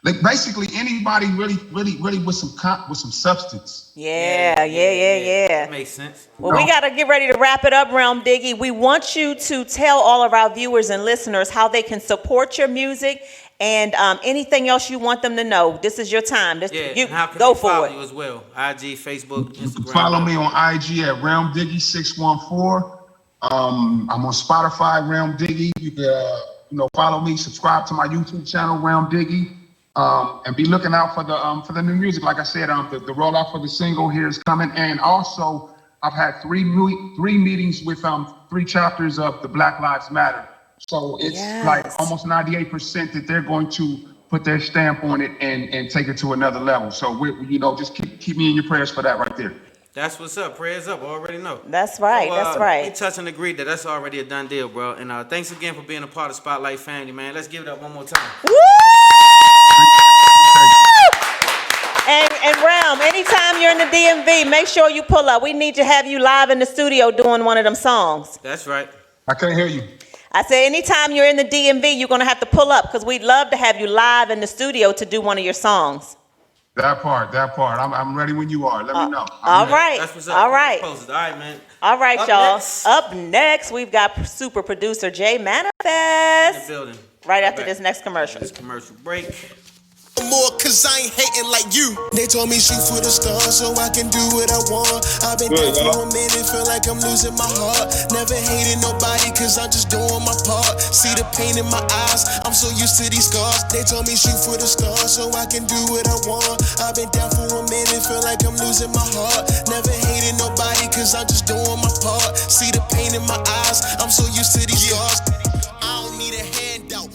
S8: like basically anybody really with some substance.
S3: Yeah.
S2: That makes sense.
S3: Well, we got to get ready to wrap it up, Relm Diggie. We want you to tell all of our viewers and listeners how they can support your music and anything else you want them to know. This is your time.
S2: And how can
S3: go
S2: they
S3: for
S2: follow
S3: it.
S2: you as well? IG, Facebook, Instagram.
S8: Follow me on IG at Relm Diggie 614. I'm on Spotify, Relm Diggie. You can follow me, subscribe to my YouTube channel, Relm Diggie. And be looking out for the new music. Like I said, the rollout for the single here is coming, and also I've had three meetings with 3 chapters of the Black Lives Matter. So it's like almost 98% that they're going to put their stamp on it and take it to another level. So we just keep me in your prayers for that right there.
S2: That's what's up. Prayers up. Already know.
S3: That's right.
S2: So,
S3: that's right.
S2: We touch and agree that's already a done deal, bro. And thanks again for being a part of Spotlight family, man. Let's give it up one more time.
S3: Woo! And Relm, anytime you're in the DMV, make sure you pull up. We need to have you live in the studio doing one of them songs.
S2: That's right.
S8: I can't hear you.
S3: I said, anytime you're in the DMV, you're going to have to pull up because we'd love to have you live in the studio to do one of your songs.
S8: That part. I'm ready when you are. Let me know.
S3: All right.
S2: That's what's up.
S3: All right.
S2: All right, man.
S3: All right,
S2: Up
S3: y'all.
S2: next.
S3: Up next, we've got super producer Jay Manifest.
S2: In the building.
S3: Right after this next commercial.
S2: This commercial break.
S6: More cause I ain't hating like you. They told me shoot for the stars so I can do what I want. I've been down for a minute, feel like I'm losing my heart. Never hated nobody cause I'm just doing my part. See the pain in my eyes, I'm so used to these scars. They told me shoot for the stars so I can do what I want. I've been down for a minute, feel like I'm losing my heart. Never hated nobody cause I'm just doing my part. See the pain in my eyes, I'm so used to these scars. I don't need a handout.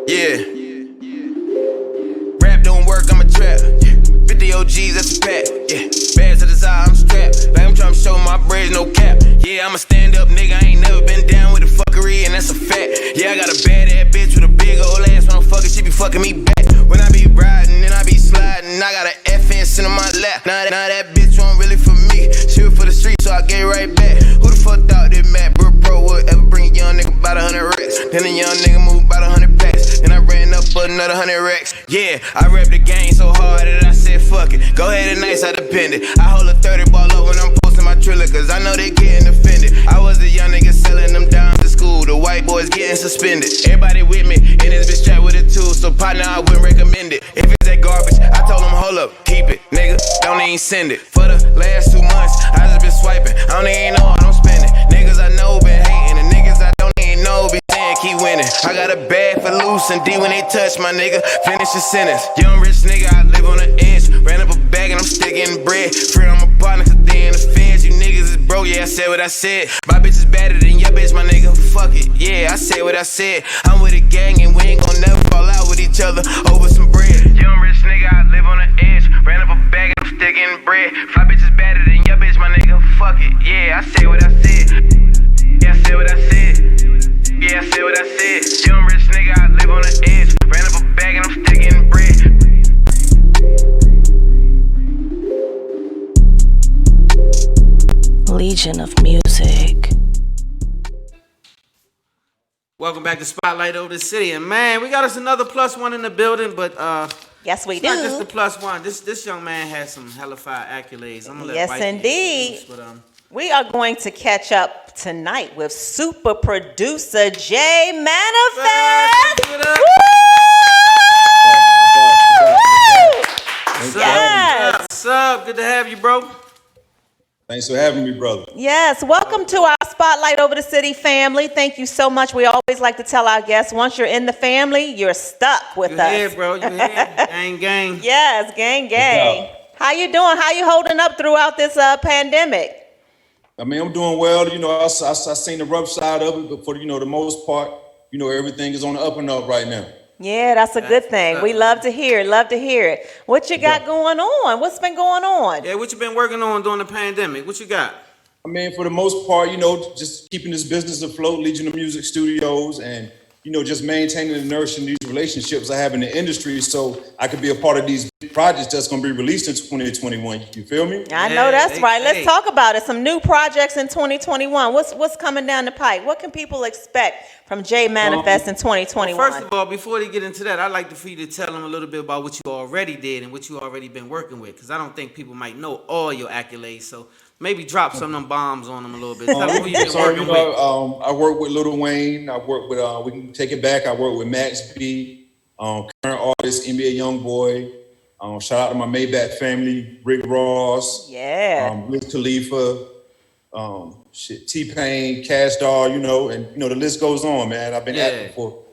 S11: Yeah. Rap don't work, I'm a trap. 50 OGs, that's a pack. Yeah. Bags to the side, I'm strapped. Like I'm trying to show my braids, no cap. Yeah, I'm a stand up nigga, I ain't never been down with the fuckery, and that's a fact. Yeah, I got a bad ass bitch with a big old ass. When I'm fucking, she be fucking me back. When I be riding and I be sliding, I got an FN sitting on my lap. Now that bitch wasn't really for me. She was for the street, so I gave right back. Who the fuck thought that Matt Bro would ever bring a young nigga about 100 racks? Then a young nigga moved about 100 packs. Then I ran up another 100 racks. Yeah, I rap the game so hard that I said fuck it. Go ahead and nice, I depended. I hold a 30 ball up when I'm posting my trailer, cause I know they getting offended. I was a young nigga selling them dimes to school. The white boys getting suspended. Everybody with me, and this bitch strapped with a tool. So partner, I wouldn't recommend it. If it's that garbage, I told them hold up, keep it, nigga. Don't even send it. For the last 2 months, I just been swiping. I don't even know I don't spend it. Niggas I know been hating, and niggas I don't even know be saying keep winning. I got a bag for loose and D when they touch my nigga. Finish your sentence. Young rich nigga, I live on the edge. Ran up a bag and I'm sticking bread. Friend, I'm a partner, cause they in the feds. You niggas is broke, yeah, I said what I said. My bitch is better than your bitch, my nigga. Fuck it, yeah, I said what I said. I'm with a gang and we ain't gon' never fall out with each other over some bread. Young rich nigga, I live on the edge. Ran up a bag and I'm sticking bread. My bitch is better than your bitch, my nigga. Fuck it, yeah, I said what I said. Yeah, I said what I said. Yeah, I said what I said. Young rich nigga, I live on the edge. Ran up a bag and I'm sticking bread.
S12: Legion of music.
S2: Welcome back to Spotlight over the city, and man, we got us another +1 in the building, but
S3: yes, we
S2: it's
S3: do.
S2: not just the +1. This young man has some hella fire accolades. I'm gonna let
S3: yes,
S2: Mike
S3: indeed.
S2: introduce, but
S3: We are going to catch up tonight with super producer Jay Manifest. Yes.
S2: What's up? Good to have you, bro.
S18: Thanks for having me, brother.
S3: Yes, welcome to our Spotlight Over the City family. Thank you so much. We always like to tell our guests, once you're in the family, you're stuck with us.
S2: You're here, bro. You're here. Gang, gang.
S3: Yes, gang, gang. How you doing? How you holding up throughout this pandemic?
S18: I mean, I'm doing well. You know, I seen the rough side of it, but for, you know, the most part, you know, everything is on the up and up right now.
S3: Yeah, that's a good thing. We love to hear it. Love to hear it. What you got going on? What's been going on?
S2: Yeah, what you been working on during the pandemic? What you got?
S18: I mean, for the most part, you know, just keeping this business afloat, Legion of Music Studios, and, you know, just maintaining and nourishing these relationships I have in the industry so I could be a part of these big projects that's going to be released in 2021. You feel me?
S3: I know that's right. Let's talk about it. Some new projects in 2021. What's coming down the pike? What can people expect from Jay Manifest in 2021?
S2: Well, first of all, before they get into that, I'd like for you to tell them a little bit about what you already did and what you already been working with, because I don't think people might know all your accolades. So maybe drop some of them bombs on them a little bit. Tell them who you been working with.
S18: I work with Lil Wayne. I work with, we can take it back. I work with Max B, current artist, NBA Youngboy. Shout out to my Maybach family, Rick Ross.
S3: Yeah.
S18: Wiz Khalifa. T-Pain, Cash Doll, you know, and, you know, the list goes on, man. I've been acting for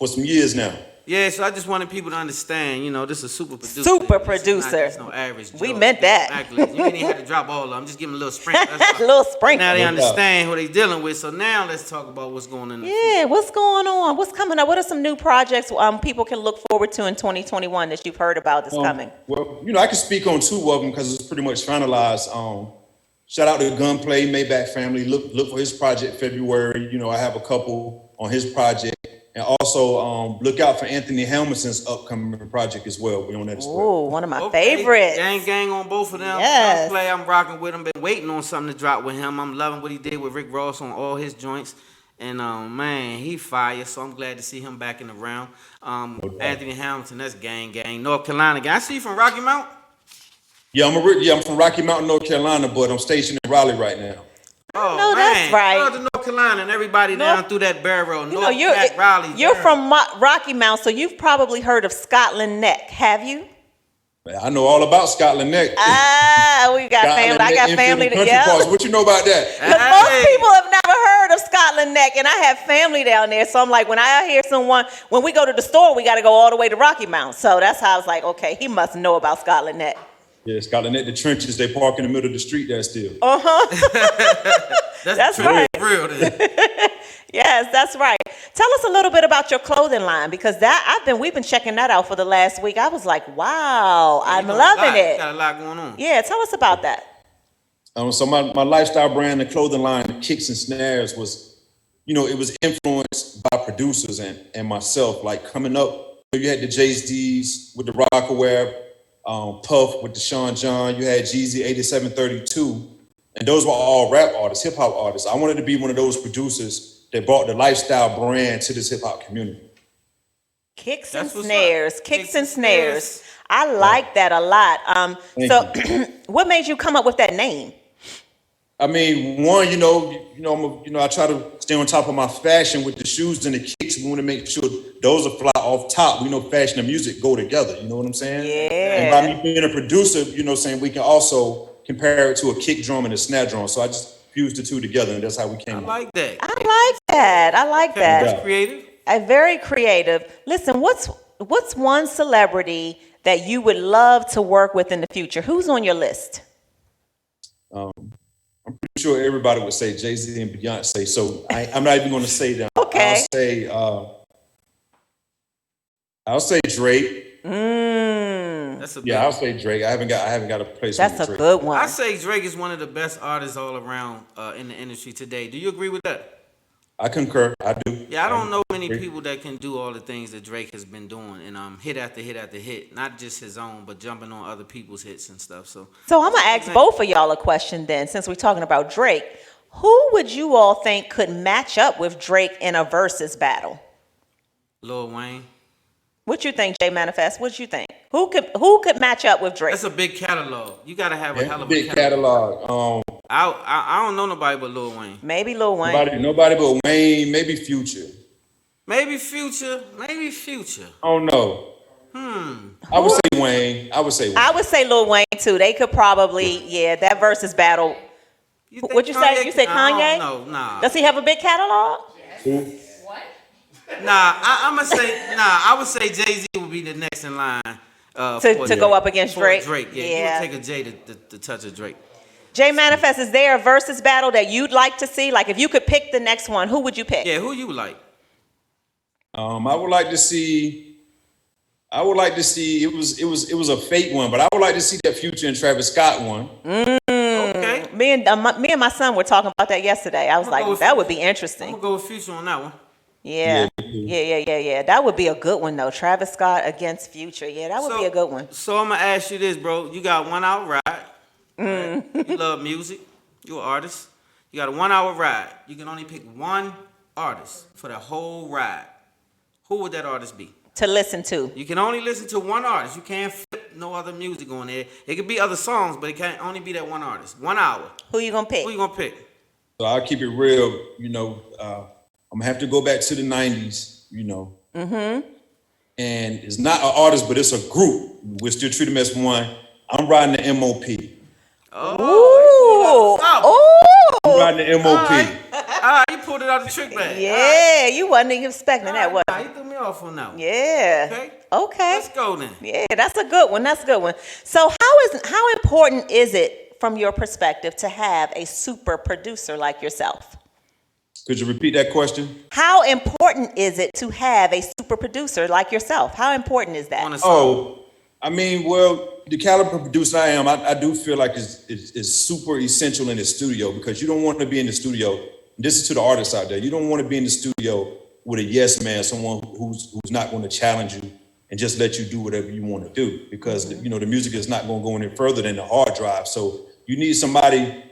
S18: some years now.
S2: Yeah, so I just wanted people to understand, you know, this is a super producer.
S3: Super producer.
S2: It's no average.
S3: We meant that.
S2: You didn't even have to drop all of them. Just give them a little sprinkle.
S3: A little sprinkle.
S2: Now they understand who they dealing with. So now let's talk about what's going on.
S3: Yeah, what's going on? What's coming up? What are some new projects people can look forward to in 2021 that you've heard about that's coming?
S18: Well, you know, I can speak on two of them because it's pretty much finalized. Shout out to Gunplay, Maybach family. Look for his project February. You know, I have a couple on his project. And also look out for Anthony Helmerson's upcoming project as well. We're on that as well.
S3: Oh, one of my favorites.
S2: Gang on both of them.
S3: Yes.
S2: Gunplay, I'm rocking with him. Been waiting on something to drop with him. I'm loving what he did with Rick Ross on all his joints. And man, he fire. So I'm glad to see him back in the round. Anthony Hamilton, that's gang. North Carolina gang. I see you from Rocky Mount.
S18: Yeah, I'm from Rocky Mountain, North Carolina, but I'm stationed in Raleigh right now.
S2: Oh,
S3: no, that's right.
S2: Shout out to North Carolina and everybody down through that barrel.
S3: You know, you're from Rocky Mount, so you've probably heard of Scotland Neck, have you?
S18: I know all about Scotland Neck.
S3: We got family. I got family together.
S18: What you know about that?
S3: Because most people have never heard of Scotland Neck, and I have family down there. So I'm like, when I hear someone, when we go to the store, we got to go all the way to Rocky Mount. So that's how I was like, okay, he must know about Scotland Neck.
S18: Yeah, Scotland Neck, the trenches, they park in the middle of the street there still.
S3: That's right.
S2: Real.
S3: Yes, that's right. Tell us a little bit about your clothing line, because we've been checking that out for the last week. I was like, wow, I'm loving it.
S2: Got a lot going on.
S3: Yeah, tell us about that.
S18: So my lifestyle brand, the clothing line, Kicks and Snares, was, you know, it was influenced by producers and myself. Like coming up, you had the Jay-Z's with the Rockaware, Puff with the Sean John, you had Jeezy 8732, and those were all rap artists, hip hop artists. I wanted to be one of those producers that brought the lifestyle brand to this hip hop community.
S3: Kicks and snares. I like that a lot. What made you come up with that name?
S18: I mean, one, I try to stay on top of my fashion with the shoes and the kicks. We want to make sure those are fly off top. We know fashion and music go together. You know what I'm saying?
S3: Yeah.
S18: And by me being a producer, we can also compare it to a kick drum and a snare drum. So I just fused the two together, and that's how we came up.
S2: I like that.
S3: I like that.
S2: That's creative.
S3: Very creative. Listen, what's one celebrity that you would love to work with in the future? Who's on your list?
S18: I'm pretty sure everybody would say Jay-Z and Beyonce, so I'm not even going to say them.
S3: Okay.
S18: I'll say Drake.
S2: I'll
S18: say Drake. I haven't got a place.
S3: That's a good one.
S2: I say Drake is one of the best artists all around in the industry today. Do you agree with that?
S18: I concur. I do.
S2: Yeah, I don't know many people that can do all the things that Drake has been doing, and hit after hit after hit, not just his own, but jumping on other people's hits and stuff. So
S3: I'm gonna ask both of y'all a question then, since we're talking about Drake. Who would you all think could match up with Drake in a versus battle?
S2: Lil Wayne.
S3: What you think, Jay Manifest? What you think? Who could match up with Drake?
S2: That's a big catalog. You gotta have a hell of a
S18: big catalog.
S2: I don't know nobody but Lil Wayne.
S3: Maybe Lil Wayne.
S18: Nobody but Wayne. Maybe Future.
S2: Maybe Future. Maybe Future.
S18: Oh no. I would say Wayne. I would say
S3: Lil Wayne too. They could probably, that versus battle. What'd you say? You said Kanye?
S2: No, nah.
S3: Does he have a big catalog?
S2: I would say Jay-Z would be the next in line
S3: to go up against Drake.
S2: Drake, yeah. He would take a Jay to touch a Drake.
S3: Jay Manifest, is there a versus battle that you'd like to see? Like if you could pick the next one, who would you pick?
S2: Yeah, who you like?
S18: I would like to see. It was a fake one, but I would like to see that Future and Travis Scott one.
S2: Okay.
S3: Me and my son were talking about that yesterday. I was like, that would be interesting.
S2: I'm gonna go with Future on that one.
S3: Yeah. That would be a good one though. Travis Scott against Future. Yeah, that would be a good one.
S2: So I'm gonna ask you this, bro. You got 1 hour ride. Right? You love music. You're an artist. You got a 1 hour ride. You can only pick one artist for the whole ride. Who would that artist be?
S3: To listen to.
S2: You can only listen to one artist. You can't flip no other music on there. It could be other songs, but it can't only be that one artist. 1 hour.
S3: Who you gonna pick?
S18: So I'll keep it real. I'm gonna have to go back to the 90s. And it's not an artist, but it's a group. We still treat them as one. I'm riding the MOP.
S3: Oh.
S18: I'm riding the MOP.
S2: You pulled it out the trick bag.
S3: Yeah, you wasn't even expecting that, was
S2: you threw me off on that one.
S3: Yeah. Okay.
S2: Let's go then.
S3: Yeah, that's a good one. So how important is it from your perspective to have a super producer like yourself?
S18: Could you repeat that question?
S3: How important is it to have a super producer like yourself? How important is that?
S18: The caliber producer I am, I do feel like it's super essential in the studio, because you don't want to be in the studio. This is to the artists out there. You don't want to be in the studio with a yes man, someone who's not going to challenge you and just let you do whatever you want to do, because the music is not going to go any further than the hard drive. So you need somebody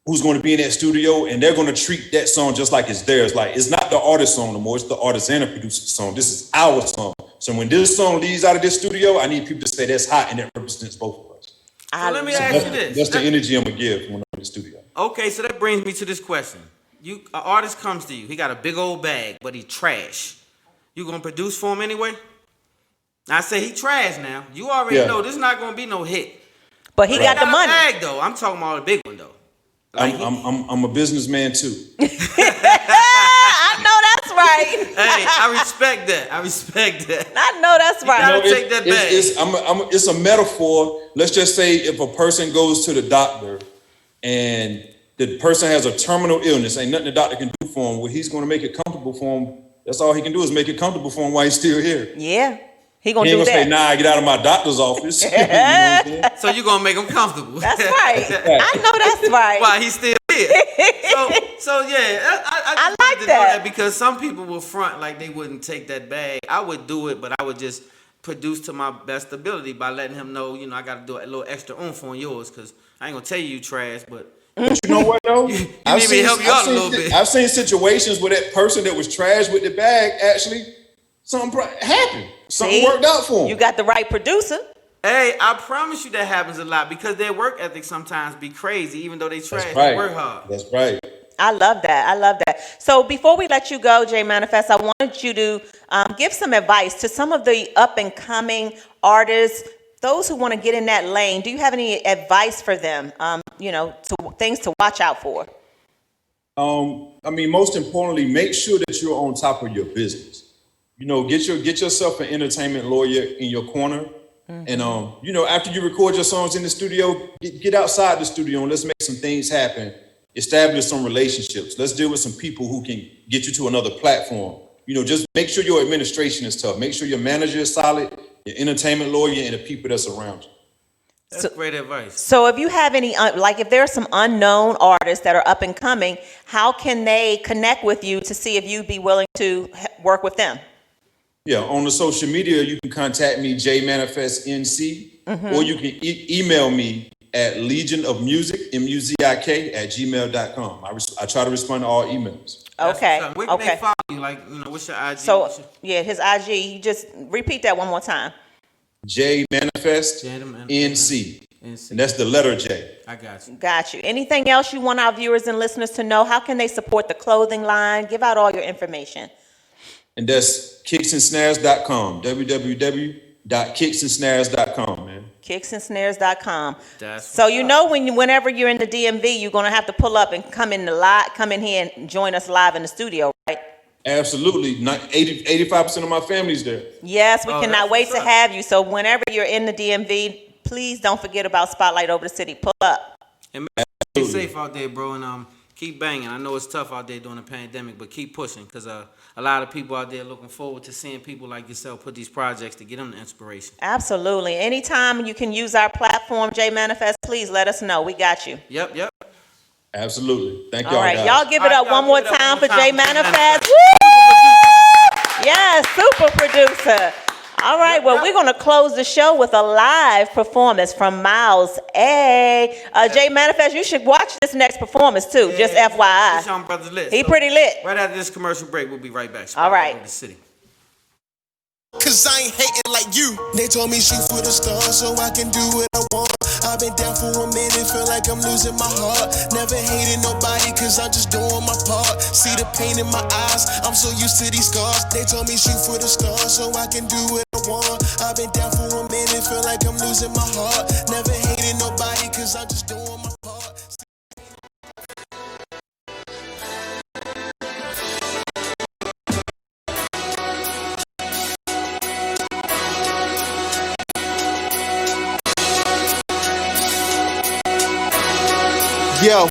S18: who's going to be in that studio, and they're going to treat that song just like it's theirs. Like, it's not the artist's song no more. It's the artist and the producer's song. This is our song. So when this song leaves out of this studio, I need people to say that's hot, and that represents both of us.
S2: So let me ask you this.
S18: That's the energy I'm going to give when I'm in the studio.
S2: Okay, so that brings me to this question. An artist comes to you. He got a big old bag, but he trash. You going to produce for him anyway? I say he trash now. You already know this is not going to be no hit.
S3: But he got the money.
S2: Bag, though. I'm talking about a big one, though.
S18: I'm a businessman too.
S3: I know that's right.
S2: Hey, I respect that.
S3: I know that's right.
S2: Take that bag.
S18: It's a metaphor. Let's just say if a person goes to the doctor and the person has a terminal illness, ain't nothing the doctor can do for him. Well, he's going to make it comfortable for him. That's all he can do is make it comfortable for him while he's still here.
S3: Yeah. He ain't gonna
S18: say, nah, get out of my doctor's office.
S2: So you're gonna make him comfortable.
S3: That's right. I know that's right.
S2: While he's still here. So yeah, I like to know that, because some people will front like they wouldn't take that bag. I would do it, but I would just produce to my best ability by letting him know, I got to do a little extra oomph on yours, because I ain't gonna tell you trash, but
S18: you know what though?
S2: you need me to help you out a little bit.
S18: I've seen situations where that person that was trash with the bag actually something happened. Something worked out for him.
S3: You got the right producer.
S2: Hey, I promise you that happens a lot, because their work ethic sometimes be crazy, even though they trash.
S18: That's right.
S2: They work hard.
S18: That's right.
S3: I love that. So before we let you go, Jay Manifest, I wanted you to give some advice to some of the up and coming artists, those who want to get in that lane. Do you have any advice for them? Things to watch out for.
S18: Most importantly, make sure that you're on top of your business. Get yourself an entertainment lawyer in your corner. And, after you record your songs in the studio, get outside the studio and let's make some things happen. Establish some relationships. Let's deal with some people who can get you to another platform. Just make sure your administration is tough. Make sure your manager is solid, your entertainment lawyer, and the people that's around you.
S2: That's great advice.
S3: So if you have any, if there are some unknown artists that are up and coming, how can they connect with you to see if you'd be willing to work with them?
S18: Yeah, on the social media, you can contact me, JManifestNC, or you can email me at legionofmusic, MUZIK, @gmail.com. I try to respond to all emails.
S3: Okay.
S2: Where can they follow you? What's your IG?
S3: So, his IG, you just repeat that one more time.
S18: JManifestNC. And that's the letter J.
S2: I got you.
S3: Got you. Anything else you want our viewers and listeners to know? How can they support the clothing line? Give out all your information.
S18: And that's kicksandsnares.com. www.kicksandsnares.com, man.
S3: Kicksandsnares.com. So you know whenever you're in the DMV, you're gonna have to pull up and come in here and join us live in the studio, right?
S18: Absolutely. 85% of my family's there.
S3: Yes, we cannot wait to have you. So whenever you're in the DMV, please don't forget about Spotlight Over the City. Pull up.
S2: And be safe out there, bro, and keep banging. I know it's tough out there during the pandemic, but keep pushing, because a lot of people out there looking forward to seeing people like yourself put these projects to get them the inspiration.
S3: Absolutely. Anytime you can use our platform, J Manifest, please let us know. We got you.
S2: Yep.
S18: Absolutely. Thank y'all.
S3: All right,
S18: guys.
S3: y'all give it up one more time for J Manifest. Yes, super producer. All right, well, we're going to close the show with a live performance from Miles A. J Manifest, you should watch this next performance, too, just FYI.
S2: This young brother's lit.
S3: He pretty lit.
S2: Right after this commercial break, we'll be right back.
S3: All right.
S2: The city.
S6: Cause I ain't hating like you. They told me shoot for the stars so I can do what I want. I've been down for a minute, feel like I'm losing my heart. Never hated nobody cause I'm just doing my part. See the pain in my eyes, I'm so used to these scars. They told me shoot for the stars so I can do what I want. I've been down for a minute, feel like I'm losing my heart. Never hated nobody cause I'm just doing my part.
S19: Yo,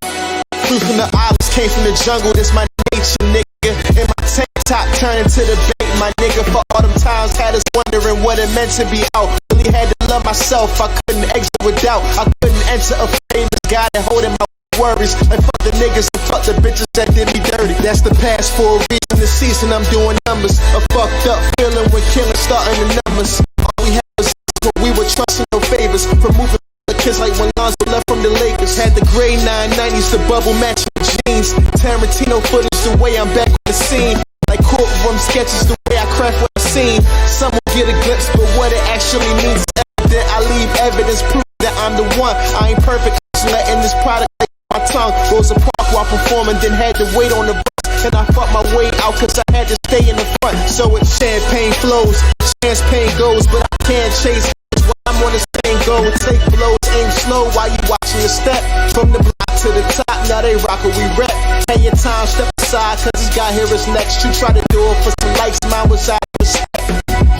S19: flew from the islands, came from the jungle, this my nature, nigga. And my tank top turned into the bait, my nigga. For all them times, had us wondering what it meant to be out. Really had to love myself, I couldn't exit without. I couldn't enter a famous guy that holding my worries. And fuck the niggas and fuck the bitches that did me dirty. That's the past for a reason, the season I'm doing numbers. A fucked up feeling when killing starting the numbers. All we had was but we were trusting no favors. From moving the kids like when Lonzo left from the Lakers. Had the gray 990s, the bubble matching jeans. Tarantino footage, the way I'm back on the scene. Like courtroom sketches, the way I craft what I've seen. Some will get a glimpse, but what it actually means is evident. I leave evidence, proof that I'm the one. I ain't perfect, just letting this product like my tongue. Rosa Parks while performing, then had to wait on the bus. And I fought my way out, cause I had to stay in the front. So it's champagne flows, champagne goes, but I can't chase. I'm on the same goal, take blows, aim slow while you watching your step. From the block to the top, now they rockin', we rep. Hey, your time, step aside, cause this guy here is next. You try to do it for some likes, mine was out of respect.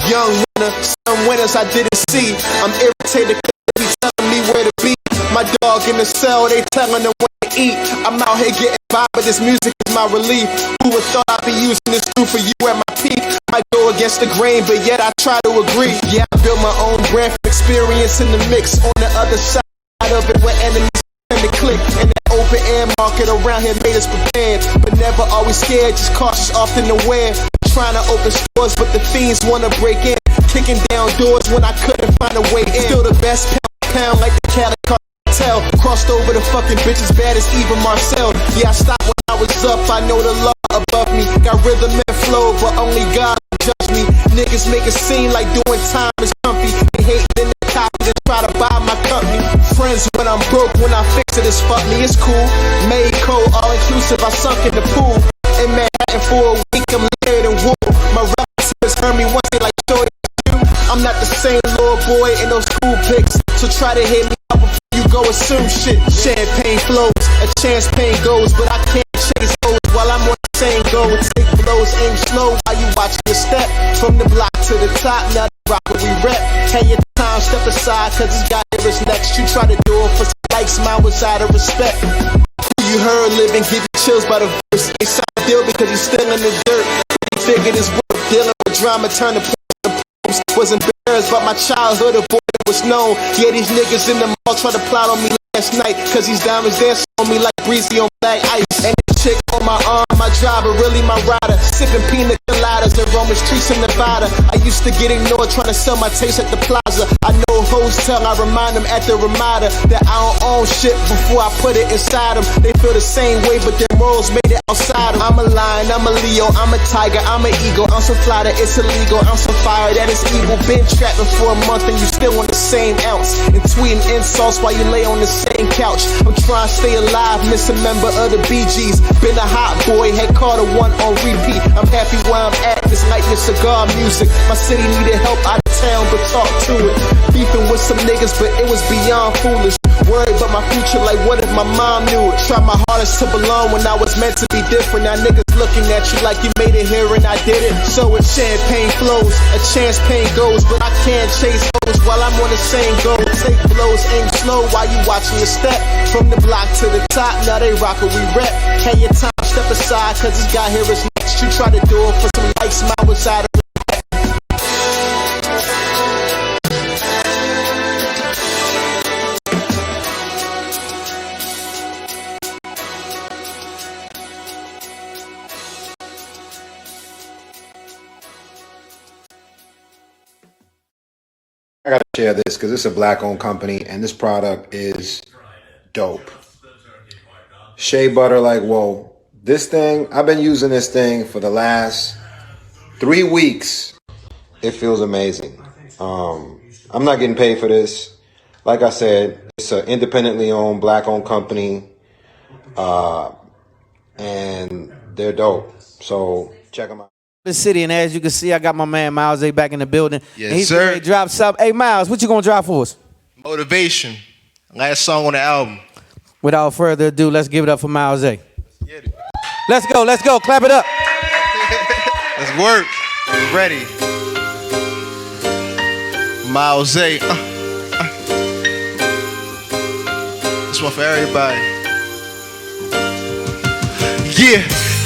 S19: Young winner, some winners I didn't see. I'm irritated cause they be telling me where to be. My dog in the cell, they telling them where to eat. I'm out here getting by, but this music is my relief. Who would thought I'd be using this food for you at my peak? I go against the grain, but yet I try to agree. Yeah, I built my own brand from experience in the mix. On the other side of it, where enemies tend to click. And the open air market around here made us prepared, but never always scared, just cautious, often aware. Trying to open stores, but the fiends wanna break in. Kicking down doors when I couldn't find a way in. Still the best pound like the Cali cartel. Crossed over the fucking bitches bad as even Marcel. Yeah, I stopped when I was up, I know the law above me. Got rhythm and flow, but only God judge me. Niggas make it seem like doing time is comfy. They hate, then they copy and try to buy my company. Friends when I'm broke, when I fix it, it's fuck me, it's cool. Made cold, all inclusive, I sunk in the pool. In Manhattan for a week, I'm layered in wool. My relatives heard me once, they like, show it you. I'm not the same little boy in those school pics, so try to hit me up before you go assume shit. Champagne flows, a chance pain goes, but I can't chase goals while I'm on the same goal. Take blows, aim slow while you watch your step. From the block to the top, now the rock we rep. Hey, your time, step aside, cause this guy here is next. You try to do it for some likes, mine was out of respect. You heard living, give you chills by the verse. They signed a deal because he's still in the dirt. They figured his work, dealing with drama, turn the poems. Was embarrassed about my childhood, a boy that was known. Yeah, these niggas in the mall try to plot on me last night, cause these diamonds dance on me like breezy on black ice. And chick on my arm, my driver, really my rider. Sipping pina coladas in Roman streets in Nevada. I used to get ignored trying to sell my taste at the plaza. I know hoes tell, I remind them at the Ramada that I don't own shit before I put it inside them. They feel the same way, but their morals made it outside them. I'm a lion, I'm a Leo, I'm a tiger, I'm an eagle. I'm so fly that it's illegal, I'm so fire that it's evil. Been trapping for a month and you still on the same ounce. And tweeting insults while you lay on the same couch. I'm trying to stay alive, miss a member of the Bee Gees. Been a hot boy, had Carter 1 on repeat. I'm happy where I'm at, this night with cigar music. My city needed help out of town, but talk to it. Beefing with some niggas, but it was beyond foolish. Worried about my future, like what if my mom knew it? Tried my hardest to belong when I was meant to be different. Now niggas looking at you like you made it here and I did it. So a champagne flows, a chance pain goes, but I can't chase those while I'm on the same goal. Take blows, aim slow while you watching your step. From the block to the top, now they rock what we rep. Hey, your time, step aside, cause this guy here is next. You try to do it for some likes, mine was out of it.
S7: I gotta share this because it's a black-owned company, and this product is dope. Shea butter like whoa. This thing, I've been using this thing for the last 3 weeks. It feels amazing. I'm not getting paid for this. Like I said, it's an independently owned, black-owned company, and they're dope. So check them out.
S2: The city, and as you can see, I got my man Miles A back in the building.
S17: Yes,
S2: and he's
S17: sir.
S2: ready to drop something. Hey, Miles, what you gonna drop for us?
S17: Motivation. Last song on the album.
S2: Without further ado, let's give it up for Miles A. Let's go, clap it up.
S17: Let's work. We're ready. Miles A. This one for everybody.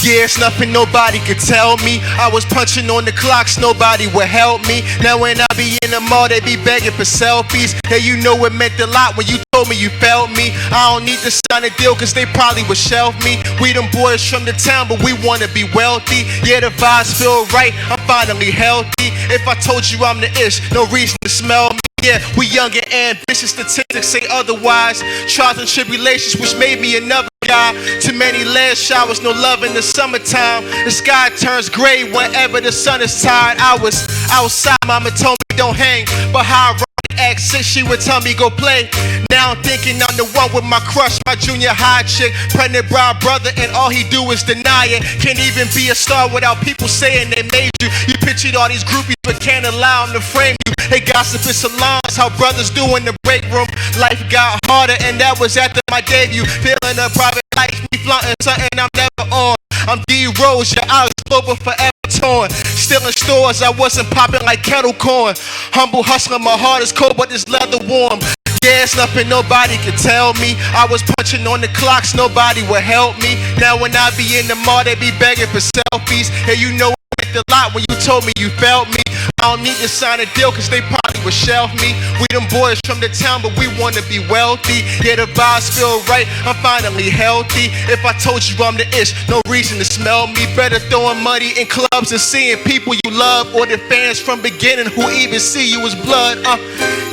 S17: Yeah, it's nothing nobody could tell me. I was punching on the clocks, nobody would help me. Now when I be in the mall, they be begging for selfies. Hey, you know it meant a lot when you told me you felt me. I don't need to sign a deal cause they probably would shelf me. We them boys from the town, but we wanna be wealthy. Yeah, the vibes feel right, I'm finally healthy. If I told you I'm the ish, no reason to smell me. Yeah, we young and ambitious, statistics say otherwise. Trials and tribulations, which made me another guy. Too many land showers, no love in the summertime. The sky turns gray whenever the sun is tired. I was outside, mama told me don't hang, but how I act since she would tell me go play. Now I'm thinking I'm the one with my crush, my junior high chick, pregnant brown brother, and all he do is deny it. Can't even be a star without people saying they made you. You pictured all these groupies, but can't allow them to frame you. They gossip in salons, how brothers do in the break room. Life got harder, and that was after my debut. Feeling a private life, me flaunting something I'm never on. I'm D-Rose, your eyes global forever torn. Still in stores, I wasn't popping like kettle corn. Humble hustler, my heart is cold, but this leather warm. Yeah, it's nothing nobody can tell me. I was punching on the clocks, nobody would help me. Now when I be in the mall, they be begging for selfies. Hey, you know it meant a lot when you told me you felt me. I don't need to sign a deal cause they probably would shelf me. We them boys from the town, but we wanna be wealthy. Yeah, the vibes feel right, I'm finally healthy. If I told you I'm the ish, no reason to smell me. Better throwing money in clubs and seeing people you love, or the fans from beginning who even see you as blood.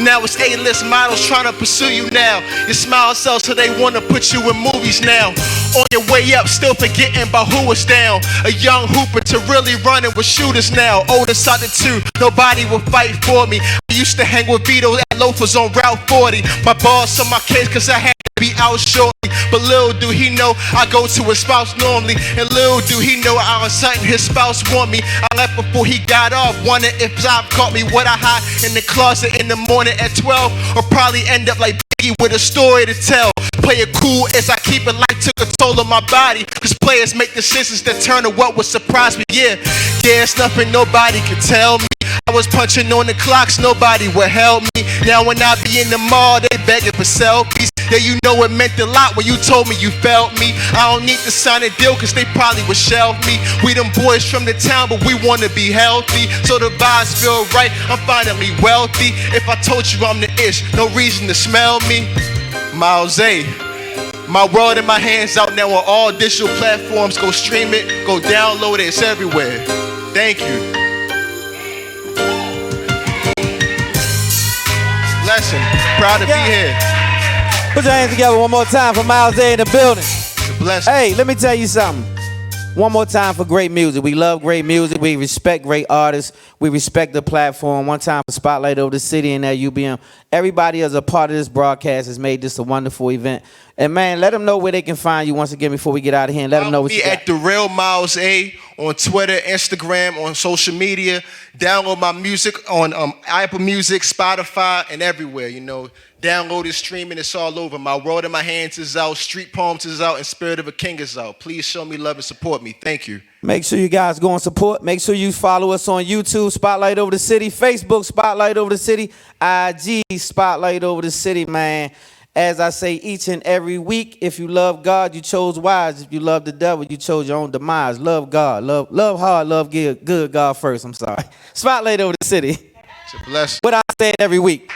S17: Now it's A-list models trying to pursue you now. Your smile sells so they wanna put you in movies now. On your way up, still forgetting about who was down. A young hooper to really running with shooters now. Oldest out of two, nobody will fight for me. I used to hang with Vito at loafers on Route 40. My boss on my case cause I had to be out shortly. But little do he know I go to his spouse normally. And little do he know I was something his spouse want me. I left before he got off, wondering if Zop caught me. What I hide in the closet in the morning at 12, or probably end up like Diggie with a story to tell. Play it cool as I keep it light, took a toll on my body. Cause players make decisions that turn to what would surprise me. Yeah, it's nothing nobody can tell me. I was punching on the clocks, nobody would help me. Now when I be in the mall, they begging for selfies. Yeah, you know it meant a lot when you told me you felt me. I don't need to sign a deal cause they probably would shelf me. We them boys from the town, but we wanna be healthy. So the vibes feel right, I'm finally wealthy. If I told you I'm the ish, no reason to smell me. Miles A. My world in my hands out now on all digital platforms. Go stream it, go download it, it's everywhere. Thank you. Blessing, proud to be here.
S2: Put your hands together one more time for Miles A in the building.
S17: It's a blessing.
S2: Hey, let me tell you something. One more time for great music. We love great music. We respect great artists. We respect the platform. One time for Spotlight Over the City and that UBM. Everybody as a part of this broadcast has made this a wonderful event. And man, let them know where they can find you once again before we get out of here. And let them know what you got.
S17: At The Real Miles A on Twitter, Instagram, on social media. Download my music on Apple Music, Spotify, and everywhere, you know. Download it, streaming, it's all over. My World in My Hands is out, Street Poems is out, and Spirit of a King is out. Please show me love and support me. Thank you.
S2: Make sure you guys go and support. Make sure you follow us on YouTube, Spotlight Over the City, Facebook, Spotlight Over the City, IG, Spotlight Over the City, man. As I say each and every week, if you love God, you chose wise. If you love the devil, you chose your own demise. Love God. Love hard. Love good God first. I'm sorry. Spotlight Over the City.
S17: It's a blessing.
S2: What I say every week.